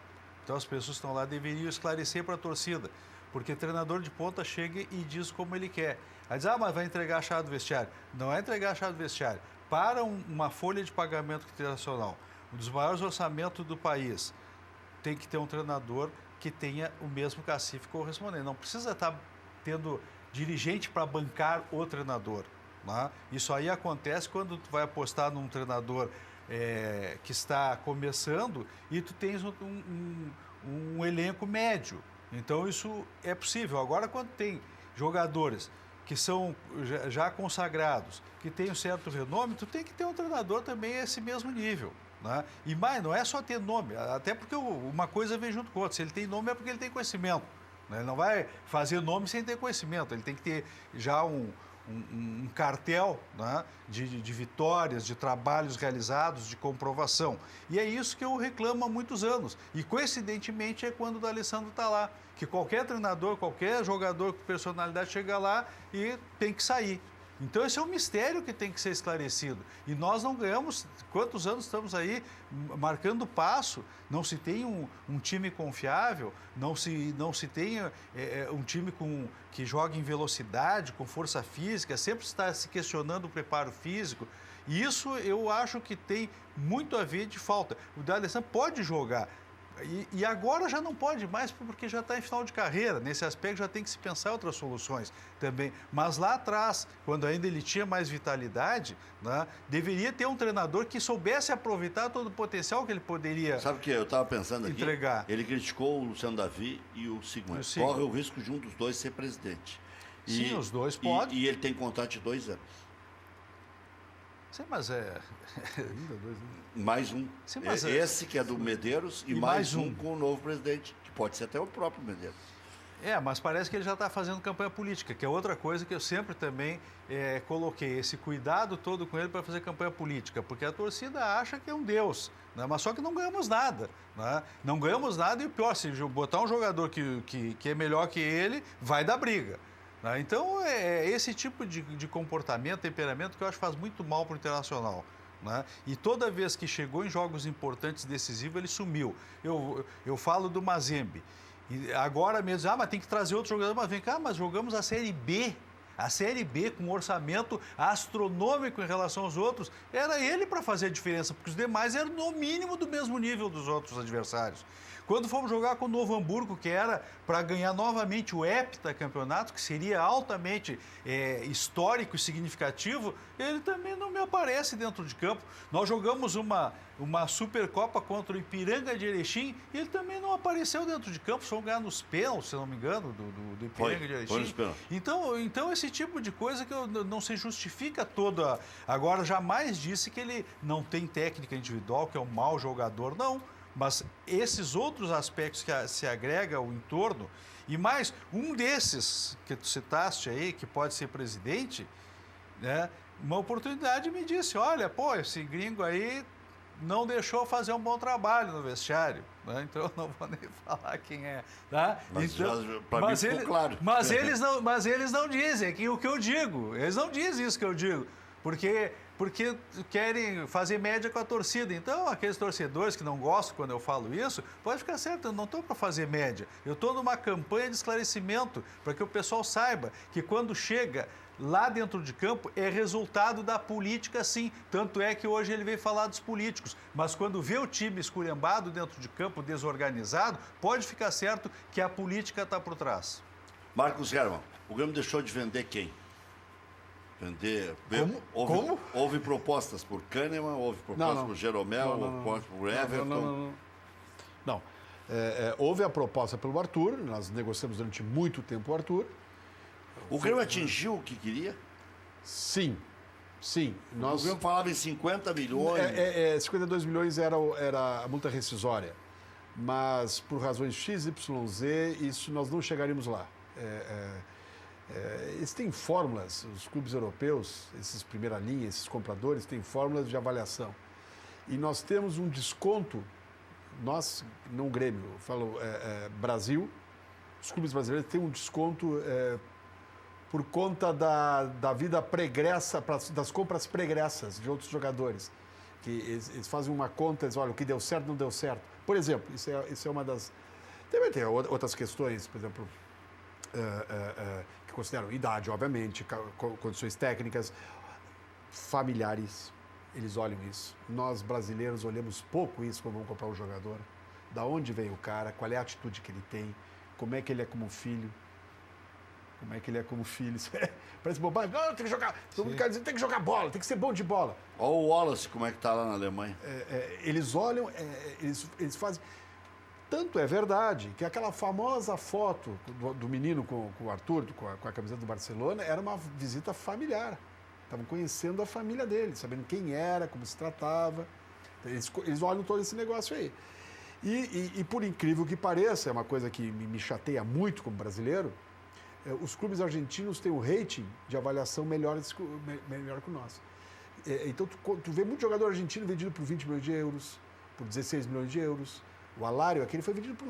[SPEAKER 3] Então, as pessoas que estão lá deveriam esclarecer para a torcida. Porque treinador de ponta chega e diz como ele quer. Aí diz, mas vai entregar a chave do vestiário. Não é entregar a chave do vestiário. Para uma folha de pagamento internacional, um dos maiores orçamentos do país, tem que ter um treinador que tenha o mesmo cacife correspondente. Não precisa estar tendo dirigente para bancar o treinador. Né? Isso aí acontece quando tu vai apostar num treinador que está começando e tu tens um elenco médio. Então, isso é possível. Agora, quando tem jogadores que são já consagrados, que têm um certo renome, tu tem que ter um treinador também a esse mesmo nível. Né? E mais, não é só ter nome, até porque uma coisa vem junto com outra. Se ele tem nome é porque ele tem conhecimento. Né? Ele não vai fazer nome sem ter conhecimento. Ele tem que ter já um cartel, né, de vitórias, de trabalhos realizados, de comprovação. E é isso que eu reclamo há muitos anos. E, coincidentemente, é quando o D'Alessandro está lá. Que qualquer treinador, qualquer jogador com personalidade chega lá e tem que sair. Então, esse é um mistério que tem que ser esclarecido. E nós não ganhamos, quantos anos estamos aí marcando passo, não se tem um time confiável, não se tem um time que joga em velocidade, com força física, sempre está se questionando o preparo físico. E isso eu acho que tem muito a ver de falta. O D'Alessandro pode jogar. E agora já não pode mais, porque já está em final de carreira. Nesse aspecto já tem que se pensar outras soluções também. Mas lá atrás, quando ainda ele tinha mais vitalidade, né, deveria ter um treinador que soubesse aproveitar todo o potencial que ele poderia entregar.
[SPEAKER 1] Sabe o que eu estava pensando aqui? Ele criticou o Luciano Davi e o Sigmund. Corre o risco de um dos dois ser presidente.
[SPEAKER 3] Sim, os dois podem.
[SPEAKER 1] E ele tem contrato de 2 anos.
[SPEAKER 3] Sim, mas
[SPEAKER 1] mais um.
[SPEAKER 3] Sim, mas
[SPEAKER 1] esse que é do Medeiros e mais um com o novo presidente, que pode ser até o próprio Medeiros.
[SPEAKER 3] Mas parece que ele já está fazendo campanha política, que é outra coisa que eu sempre também coloquei, esse cuidado todo com ele para fazer campanha política, porque a torcida acha que é um deus, né? Mas só que não ganhamos nada. Né? Não ganhamos nada e o pior, se botar um jogador que é melhor que ele, vai dar briga. Então, é esse tipo de comportamento, temperamento, que eu acho que faz muito mal para o Internacional. Né? E toda vez que chegou em jogos importantes, decisivos, ele sumiu. Eu falo do Mazembe. E agora mesmo, mas tem que trazer outro jogador. Mas vem cá, mas jogamos a Série B. A Série B, com um orçamento astronômico em relação aos outros, era ele para fazer a diferença, porque os demais eram no mínimo do mesmo nível dos outros adversários. Quando fomos jogar com o Novo Hamburgo, que era para ganhar novamente o heptacampeonato, que seria altamente histórico e significativo, ele também não me aparece dentro de campo. Nós jogamos uma Supercopa contra o Ipiranga de Erechim e ele também não apareceu dentro de campo, só ganhar nos pênaltis, se não me engano, do Ipiranga de Erechim. Então, esse tipo de coisa que não se justifica toda. Agora, jamais disse que ele não tem técnica individual, que é um mau jogador, não. Mas esses outros aspectos que se agrega ao entorno, e mais um desses que tu citaste aí, que pode ser presidente, né, uma oportunidade me disse, olha, esse gringo aí não deixou fazer um bom trabalho no vestiário. Né? Então, eu não vou nem falar quem é. Tá?
[SPEAKER 1] Mas
[SPEAKER 3] então,
[SPEAKER 1] para mim ficou claro.
[SPEAKER 3] Mas eles não dizem o que eu digo. Eles não dizem isso que eu digo. Porque querem fazer média com a torcida. Então, aqueles torcedores que não gostam quando eu falo isso, pode ficar certo, eu não estou para fazer média. Eu estou numa campanha de esclarecimento para que o pessoal saiba que quando chega lá dentro de campo é resultado da política, sim. Tanto é que hoje ele veio falar dos políticos. Mas quando vê o time esculhambado dentro de campo, desorganizado, pode ficar certo que a política está por trás.
[SPEAKER 1] Marcos Herman, o Grêmio deixou de vender quem? Vender.
[SPEAKER 4] Como?
[SPEAKER 1] Houve propostas por Kahneman, houve propostas por Jeromel, houve propostas por Everton.
[SPEAKER 4] Não. Houve a proposta pelo Arthur, nós negociamos durante muito tempo o Arthur.
[SPEAKER 1] O Grêmio atingiu o que queria?
[SPEAKER 4] Sim.
[SPEAKER 1] O Grêmio falava em 50 milhões.
[SPEAKER 4] 52 milhões era a multa rescisória. Mas por razões XYZ, isso nós não chegaríamos lá. Eles têm fórmulas, os clubes europeus, esses primeira linha, esses compradores, têm fórmulas de avaliação. E nós temos um desconto, nós, não Grêmio, eu falo Brasil, os clubes brasileiros têm um desconto por conta da vida pregressa, das compras pregressas de outros jogadores. Que eles fazem uma conta, eles olham, o que deu certo não deu certo. Por exemplo, isso é uma das... Também tem outras questões, por exemplo, que consideram idade, obviamente, condições técnicas, familiares, eles olham isso. Nós, brasileiros, olhamos pouco isso quando vamos comprar um jogador. Da onde vem o cara, qual é a atitude que ele tem, como é que ele é como filho. Parece bobagem. Não, tem que jogar. Todo mundo quer dizer, tem que jogar bola, tem que ser bom de bola.
[SPEAKER 1] Olha o Wallace, como é que está lá na Alemanha.
[SPEAKER 4] Eles olham, eles fazem... Tanto é verdade que aquela famosa foto do menino com o Arthur, com a camiseta do Barcelona, era uma visita familiar. Estavam conhecendo a família dele, sabendo quem era, como se tratava. Eles olham todo esse negócio aí. E por incrível que pareça, é uma coisa que me chateia muito como brasileiro, os clubes argentinos têm um rating de avaliação melhor que o nosso. Então, tu vê muito jogador argentino vendido por 20 milhões de euros, por 16 milhões de euros. O Alário, aquele foi vendido por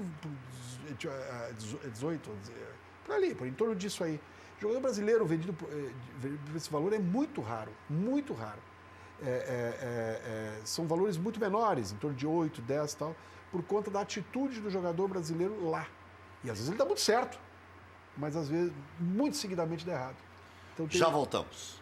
[SPEAKER 4] 18, por ali, por em torno disso aí. O jogador brasileiro vendido por esse valor é muito raro, muito raro. São valores muito menores, em torno de 8, 10 e tal, por conta da atitude do jogador brasileiro lá. E às vezes ele dá muito certo, mas às vezes, muito seguidamente dá errado. Então,
[SPEAKER 1] Já voltamos.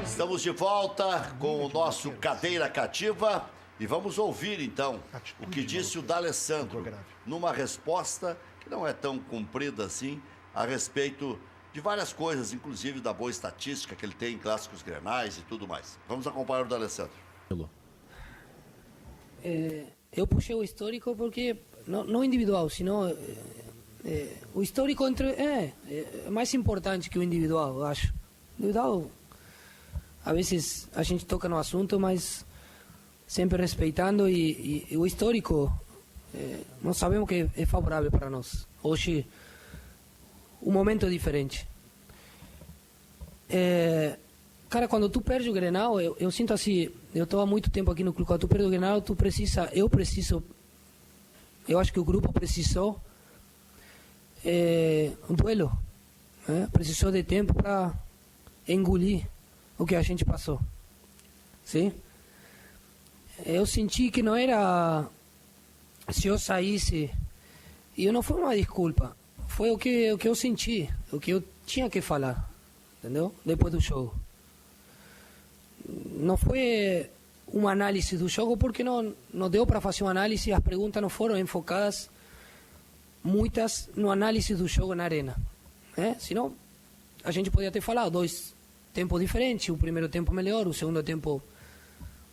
[SPEAKER 1] Estamos de volta com o nosso Cadeira Cativa e vamos ouvir, então, o que disse o D'Alessandro numa resposta que não é tão comprida assim a respeito de várias coisas, inclusive da boa estatística que ele tem em clássicos grenais e tudo mais. Vamos acompanhar o D'Alessandro.
[SPEAKER 5] Eu puxei o histórico porque, não individual, sino o histórico é mais importante que o individual, eu acho. Individual, a vezes a gente toca no assunto, mas sempre respeitando e o histórico, nós sabemos que é favorável para nós. Hoje, um momento diferente. Cara, quando tu perde o Grenal, eu sinto assim, eu estou há muito tempo aqui no clube, quando tu perde o Grenal, eu acho que o grupo precisou um duelo, precisou de tempo para engolir o que a gente passou. Sim? Eu senti que não era se eu saísse, e não foi uma desculpa, foi o que eu senti, o que eu tinha que falar, entendeu? Depois do jogo. Não foi uma análise do jogo, porque não deu para fazer uma análise, as perguntas não foram enfocadas, muitas, no análise do jogo na arena. Senão, a gente podia ter falado 2 tempos diferentes, o primeiro tempo melhor, o segundo tempo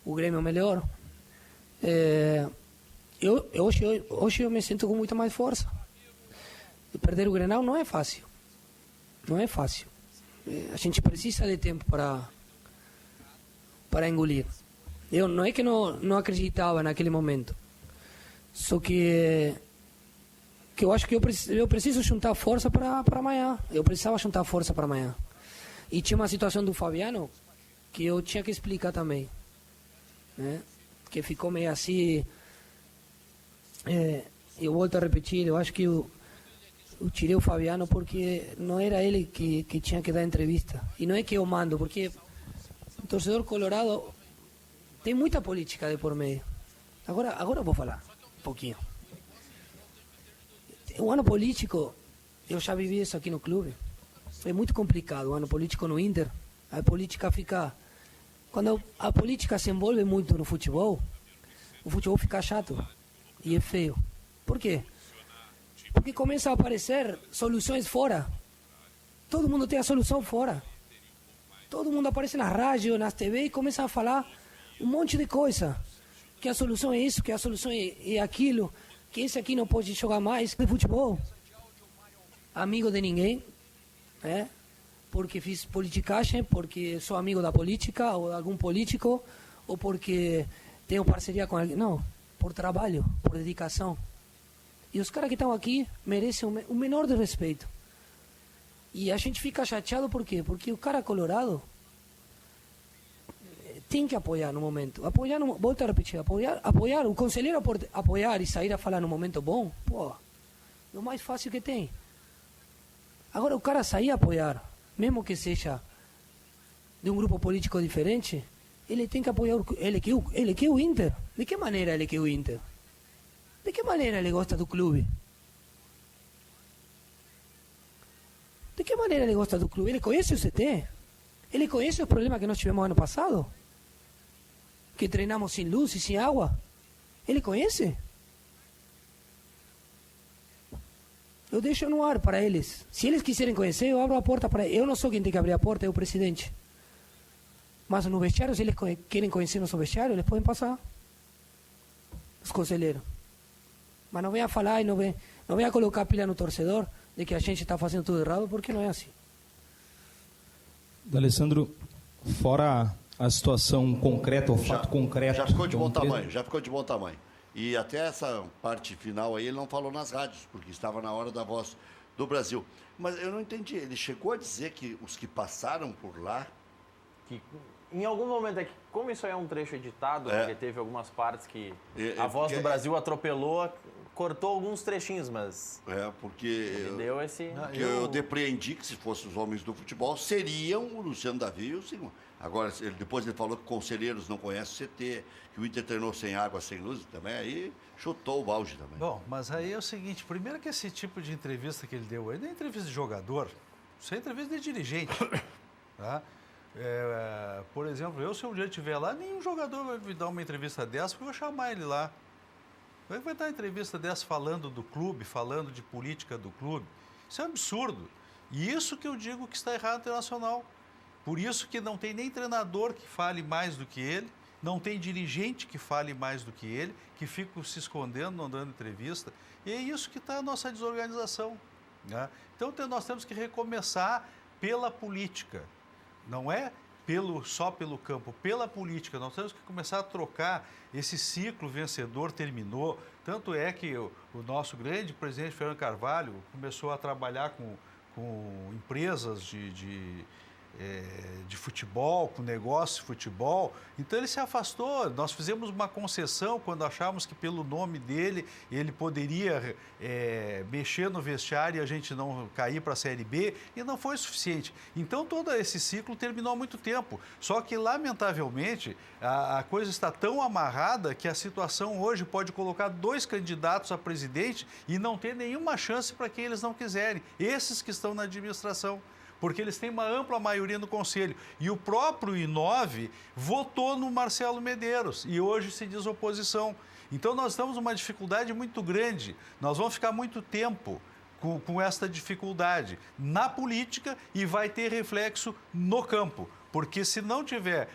[SPEAKER 5] o Grêmio melhor. Hoje eu me sinto com muita mais força. Perder o Grenal não é fácil. Não é fácil. A gente precisa de tempo para engolir. Eu não é que não acreditava naquele momento. Só que que eu acho que eu preciso juntar força para amanhã. Eu precisava juntar força para amanhã. E tinha uma situação do Fabiano que eu tinha que explicar também, né? Que ficou meio assim. Eu volto a repetir, eu acho que eu tirei o Fabiano porque não era ele que tinha que dar entrevista. E não é que eu mando, porque o torcedor colorado tem muita política de por meio. Agora eu vou falar um pouquinho. O ano político, eu já vivi isso aqui no clube. Foi muito complicado o ano político no Inter. A política fica... Quando a política se envolve muito no futebol, o futebol fica chato e é feio. Por quê? Porque começam a aparecer soluções fora. Todo mundo tem a solução fora. Todo mundo aparece na rádio, nas TV e começa a falar um monte de coisa. Que a solução é isso, que a solução é aquilo, que esse aqui não pode jogar mais de futebol. Amigo de ninguém, né? Porque fiz politicagem, porque sou amigo da política, ou de algum político, ou porque tenho parceria com alguém. Não, por trabalho, por dedicação. E os caras que estão aqui merecem o menor de respeito. E a gente fica chateado por quê? Porque o cara colorado tem que apoiar no momento. Volto a repetir, apoiar, o conselheiro apoiar e sair a falar no momento bom, pô, é o mais fácil que tem. Agora o cara sair a apoiar, mesmo que seja de um grupo político diferente, ele tem que apoiar, ele quer o Inter. De que maneira ele quer o Inter? De que maneira ele gosta do clube? De que maneira ele gosta do clube? Ele conhece o CT? Ele conhece os problemas que nós tivemos ano passado? Que treinamos sem luz e sem água? Ele conhece? Eu deixo no ar para eles. Se eles quiserem conhecer, eu abro a porta para eles. Eu não sou quem tem que abrir a porta, é o presidente. Mas no vestiário, se eles querem conhecer nosso vestiário, eles podem passar. Os conselheiros. Mas não venha falar e não venha colocar pilha no torcedor de que a gente está fazendo tudo errado, porque não é assim.
[SPEAKER 6] D'Alessandro, fora a situação concreta, o fato concreto...
[SPEAKER 1] Já ficou de bom tamanho, já ficou de bom tamanho. E até essa parte final aí ele não falou nas rádios, porque estava na hora da Voz do Brasil. Mas eu não entendi, ele chegou a dizer que os que passaram por lá...
[SPEAKER 2] Que em algum momento, como isso aí é um trecho editado, porque teve algumas partes que a Voz do Brasil atropelou, cortou alguns trechinhos, mas...
[SPEAKER 1] porque...
[SPEAKER 2] Deu esse...
[SPEAKER 1] Eu depreendi que se fossem os homens do futebol, seriam o Luciano Davi e o Simão. Agora, depois ele falou que conselheiros não conhecem o CT, que o Inter treinou sem água, sem luz, também aí chutou o balde também.
[SPEAKER 3] Bom, mas aí é o seguinte, primeiro que esse tipo de entrevista que ele deu aí não é entrevista de jogador, isso é entrevista de dirigente, tá? Por exemplo, se um dia estiver lá, nenhum jogador vai me dar uma entrevista dessa, porque eu vou chamar ele lá. Como é que vai dar uma entrevista dessa falando do clube, falando de política do clube? Isso é um absurdo. E isso que eu digo que está errado no Internacional. Por isso que não tem nem treinador que fale mais do que ele, não tem dirigente que fale mais do que ele, que fica se escondendo, não dando entrevista. E é isso que está a nossa desorganização, né? Então nós temos que recomeçar pela política. Não é só pelo campo, pela política. Nós temos que começar a trocar. Esse ciclo vencedor terminou. Tanto é que o nosso grande presidente, Fernando Carvalho, começou a trabalhar com empresas de futebol, com negócio de futebol. Então ele se afastou. Nós fizemos uma concessão quando achávamos que pelo nome dele ele poderia mexer no vestiário e a gente não cair para a Série B, e não foi suficiente. Então todo esse ciclo terminou há muito tempo. Só que, lamentavelmente, a coisa está tão amarrada que a situação hoje pode colocar 2 candidatos a presidente e não ter nenhuma chance para quem eles não quiserem. Esses que estão na administração. Porque eles têm uma ampla maioria no Conselho. E o próprio I9 votou no Marcelo Medeiros e hoje se diz oposição. Então nós estamos numa dificuldade muito grande. Nós vamos ficar muito tempo com esta dificuldade na política e vai ter reflexo no campo. Porque se não tiver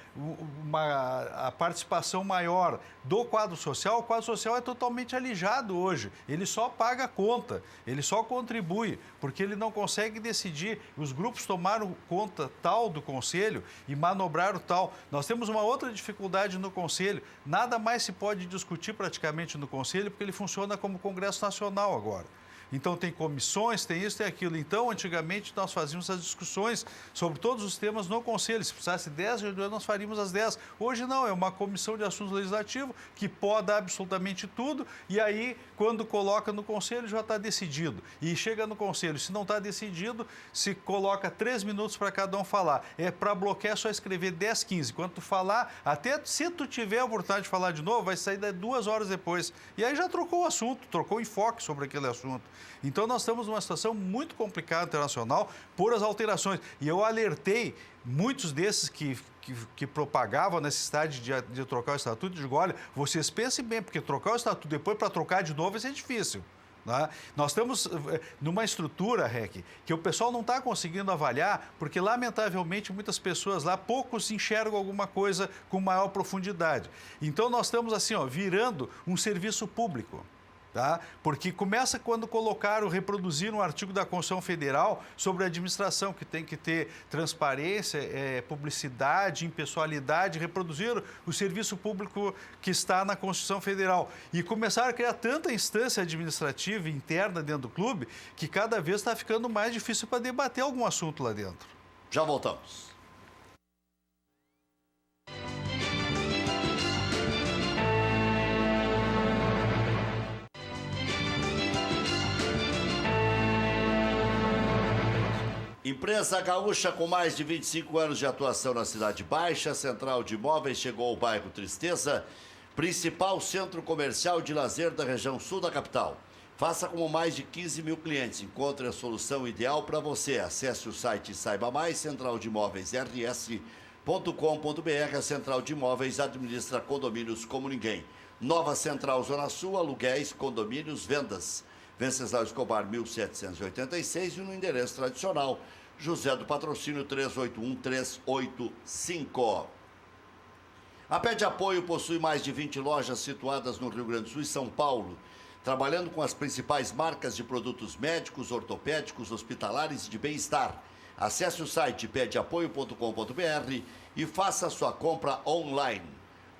[SPEAKER 3] a participação maior do quadro social, o quadro social é totalmente alijado hoje. Ele só paga a conta, ele só contribui, porque ele não consegue decidir. Os grupos tomaram conta tal do Conselho e manobraram tal. Nós temos uma outra dificuldade no Conselho. Nada mais se pode discutir praticamente no Conselho, porque ele funciona como Congresso Nacional agora. Então tem comissões, tem isso, tem aquilo. Então, antigamente, nós fazíamos as discussões sobre todos os temas no Conselho. Se precisasse 10 reuniões, nós faríamos as 10. Hoje não, é uma comissão de assuntos legislativos que poda absolutamente tudo e aí, quando coloca no Conselho, já está decidido. E chega no Conselho, se não está decidido, se coloca 3 minutos para cada um falar. É para bloquear, é só escrever 10, 15. Quando tu falar, até se tu tiver a oportunidade de falar de novo, vai sair 2 horas depois. E aí já trocou o assunto, trocou o enfoque sobre aquele assunto. Então, nós estamos numa situação muito complicada internacional por as alterações. E eu alertei muitos desses que propagavam a necessidade de trocar o estatuto. Eu digo, olha, vocês pensem bem, porque trocar o estatuto depois para trocar de novo vai ser difícil. Né? Nós estamos numa estrutura, REC, que o pessoal não está conseguindo avaliar, porque, lamentavelmente, muitas pessoas lá, poucos enxergam alguma coisa com maior profundidade. Então, nós estamos, assim, virando um serviço público. Tá? Porque começa quando reproduziram um artigo da Constituição Federal sobre a administração, que tem que ter transparência, publicidade, impessoalidade, reproduziram o serviço público que está na Constituição Federal. E começaram a criar tanta instância administrativa interna dentro do clube que cada vez está ficando mais difícil para debater algum assunto lá dentro.
[SPEAKER 1] Já voltamos. Empresa gaúcha com mais de 25 anos de atuação na Cidade Baixa, Central de Imóveis chegou ao bairro Tristeza, principal centro comercial de lazer da região sul da capital. Faça como mais de 15 mil clientes. Encontre a solução ideal para você. Acesse o site e saiba mais, centraldemóveisrs.com.br. A Central de Imóveis administra condomínios como ninguém. Nova Central Zona Sul, aluguéis, condomínios, vendas. Venceslau Escobar, 1786, e no endereço tradicional, José do Patrocínio, 381-385. A Pede Apoio possui mais de 20 lojas situadas no Rio Grande do Sul e São Paulo, trabalhando com as principais marcas de produtos médicos, ortopédicos, hospitalares e de bem-estar. Acesse o site pedeapoio.com.br e faça sua compra online.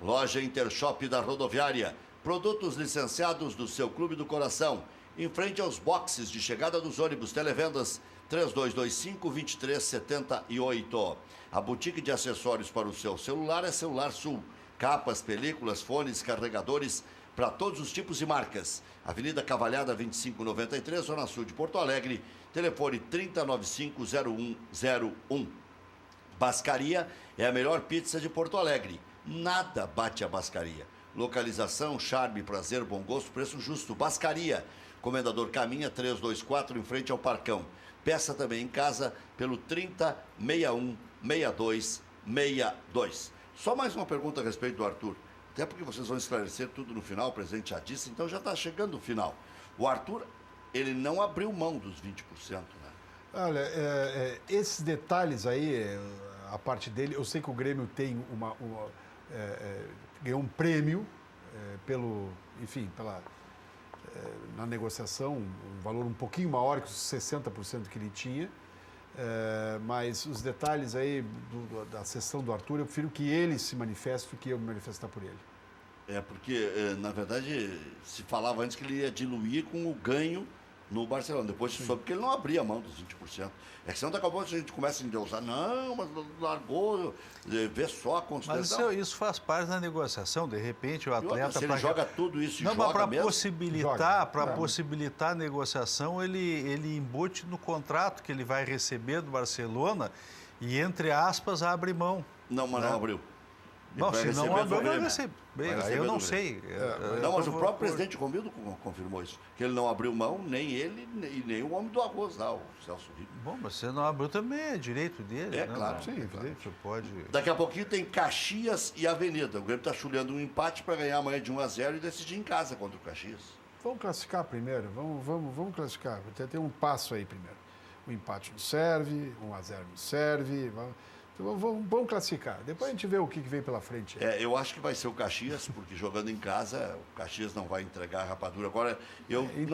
[SPEAKER 1] Loja Intershop da Rodoviária, produtos licenciados do seu Clube do Coração, em frente aos boxes de chegada dos ônibus. Televendas 3225-2378. A boutique de acessórios para o seu celular é Celular Sul. Capas, películas, fones, carregadores para todos os tipos e marcas. Avenida Cavalhada 2593, Zona Sul de Porto Alegre. Telefone 3095-0101. Bascaria é a melhor pizza de Porto Alegre. Nada bate a Bascaria. Localização, charme, prazer, bom gosto, preço justo. Bascaria. Comendador Caminha 324, em frente ao Parcão. Peça também em casa pelo 3061-6262. Só mais uma pergunta a respeito do Arthur. Até porque vocês vão esclarecer tudo no final, o presidente já disse, então já está chegando o final. O Arthur, ele não abriu mão dos 20%, né?
[SPEAKER 4] Olha, esses detalhes aí, a parte dele, eu sei que o Grêmio tem ganhou um prêmio na negociação, um valor um pouquinho maior que os 60% que ele tinha, mas os detalhes aí da sessão do Arthur, eu prefiro que ele se manifeste do que eu me manifestar por ele.
[SPEAKER 1] Porque, na verdade, se falava antes que ele ia diluir com o ganho no Barcelona. Depois se soube que ele não abria a mão dos 20%. É que senão daqui a pouco a gente começa a endeusar. Não, mas largou, vê só a consideração.
[SPEAKER 3] Mas isso faz parte da negociação. De repente, o atleta...
[SPEAKER 1] Se ele joga tudo isso e
[SPEAKER 3] não,
[SPEAKER 1] joga
[SPEAKER 3] mas para
[SPEAKER 1] mesmo?
[SPEAKER 3] possibilitar a negociação, ele embute no contrato que ele vai receber do Barcelona e, entre aspas, abre mão.
[SPEAKER 1] Não, mas não abriu.
[SPEAKER 3] Bom, se não abriu, vai receber. Eu não sei.
[SPEAKER 1] Não, mas o próprio presidente Romildo confirmou isso. Que ele não abriu mão, nem ele, nem o homem do arroz lá, o Celso Rico.
[SPEAKER 3] Bom, mas você não abriu também, é direito dele.
[SPEAKER 1] É, claro.
[SPEAKER 4] Sim,
[SPEAKER 3] Você pode...
[SPEAKER 1] Daqui a pouquinho tem Caxias e Avenida. O Grêmio está chulhando um empate para ganhar amanhã de 1-0 e decidir em casa contra o Caxias.
[SPEAKER 4] Vamos classificar primeiro, vamos classificar. Tem um passo aí primeiro. O empate não serve, 1-0 não serve. Então, vamos classificar. Depois a gente vê o que vem pela frente.
[SPEAKER 1] Eu acho que vai ser o Caxias, porque jogando em casa, o Caxias não vai entregar a rapadura. Agora,
[SPEAKER 4] Em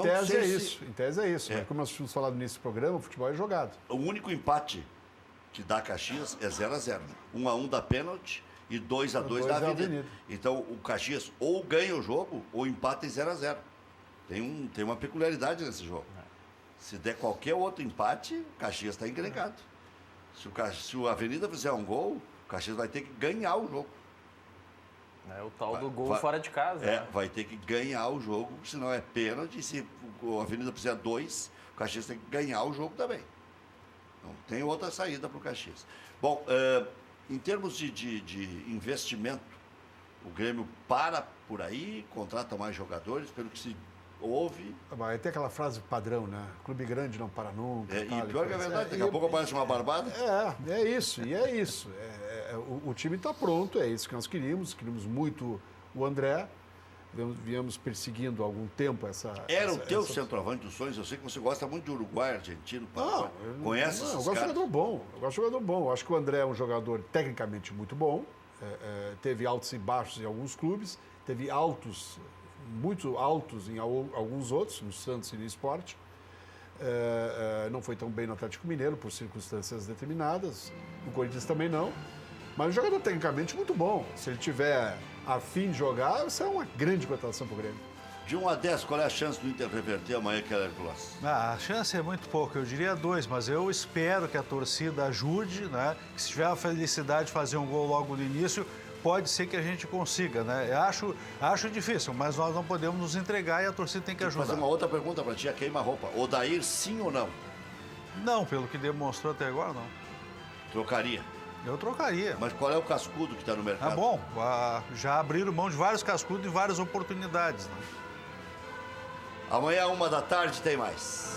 [SPEAKER 4] tese é isso. Como nós tínhamos falado nesse programa, o futebol é jogado.
[SPEAKER 1] O único empate que dá Caxias é 0-0. 1-1 da pênalti e 2-2 da Avenida. Então, o Caxias ou ganha o jogo ou empata em 0-0. Tem uma peculiaridade nesse jogo. Se der qualquer outro empate, o Caxias está encrencado. Se o Avenida fizer um gol, o Caxias vai ter que ganhar o jogo.
[SPEAKER 2] É o tal do gol fora de casa.
[SPEAKER 1] É,
[SPEAKER 2] né?
[SPEAKER 1] vai ter que ganhar o jogo, senão é pênalti. Se o Avenida fizer 2, o Caxias tem que ganhar o jogo também. Não tem outra saída para o Caxias. Bom, em termos de investimento, o Grêmio para por aí, contrata mais jogadores, pelo que se ouve.
[SPEAKER 4] Vai ter aquela frase padrão, né? Clube grande não para nunca.
[SPEAKER 1] E
[SPEAKER 4] tal,
[SPEAKER 1] pior que é verdade, daqui a pouco aparece uma barbada.
[SPEAKER 4] É isso, e é isso. O time está pronto, é isso que nós queríamos muito o André. Viemos perseguindo há algum tempo essa...
[SPEAKER 1] Era o teu centroavante dos sonhos? Eu sei que você gosta muito de Uruguai, argentino, Paraguai. Conhece esses
[SPEAKER 4] eu gosto de
[SPEAKER 1] caras?
[SPEAKER 4] jogador bom. Eu gosto de jogador bom. Eu acho que o André é um jogador tecnicamente muito bom. Teve altos e baixos em alguns clubes. Teve altos, muito altos em alguns outros, no Santos e no Sport. Não foi tão bem no Atlético Mineiro, por circunstâncias determinadas. No Corinthians também não. Mas um jogador tecnicamente muito bom. Se ele tiver a fim de jogar, isso é uma grande cotação para o Grêmio.
[SPEAKER 1] De 1 a 10, qual é a chance do Inter reverter amanhã, Keller Kloss?
[SPEAKER 3] A chance é muito pouca, eu diria 2, mas eu espero que a torcida ajude, né? Que se tiver a felicidade de fazer um gol logo no início, pode ser que a gente consiga, né? Eu acho difícil, mas nós não podemos nos entregar e a torcida tem que
[SPEAKER 1] Vou
[SPEAKER 3] ajudar.
[SPEAKER 1] fazer uma outra pergunta para ti, a queima-roupa. Odair, sim ou não?
[SPEAKER 3] Não, pelo que demonstrou até agora, não.
[SPEAKER 1] Trocaria.
[SPEAKER 3] Eu trocaria.
[SPEAKER 1] Mas qual é o cascudo que está no mercado?
[SPEAKER 3] Tá bom, já abriram mão de vários cascudos e várias oportunidades, né?
[SPEAKER 1] Amanhã, 1 da tarde, tem mais.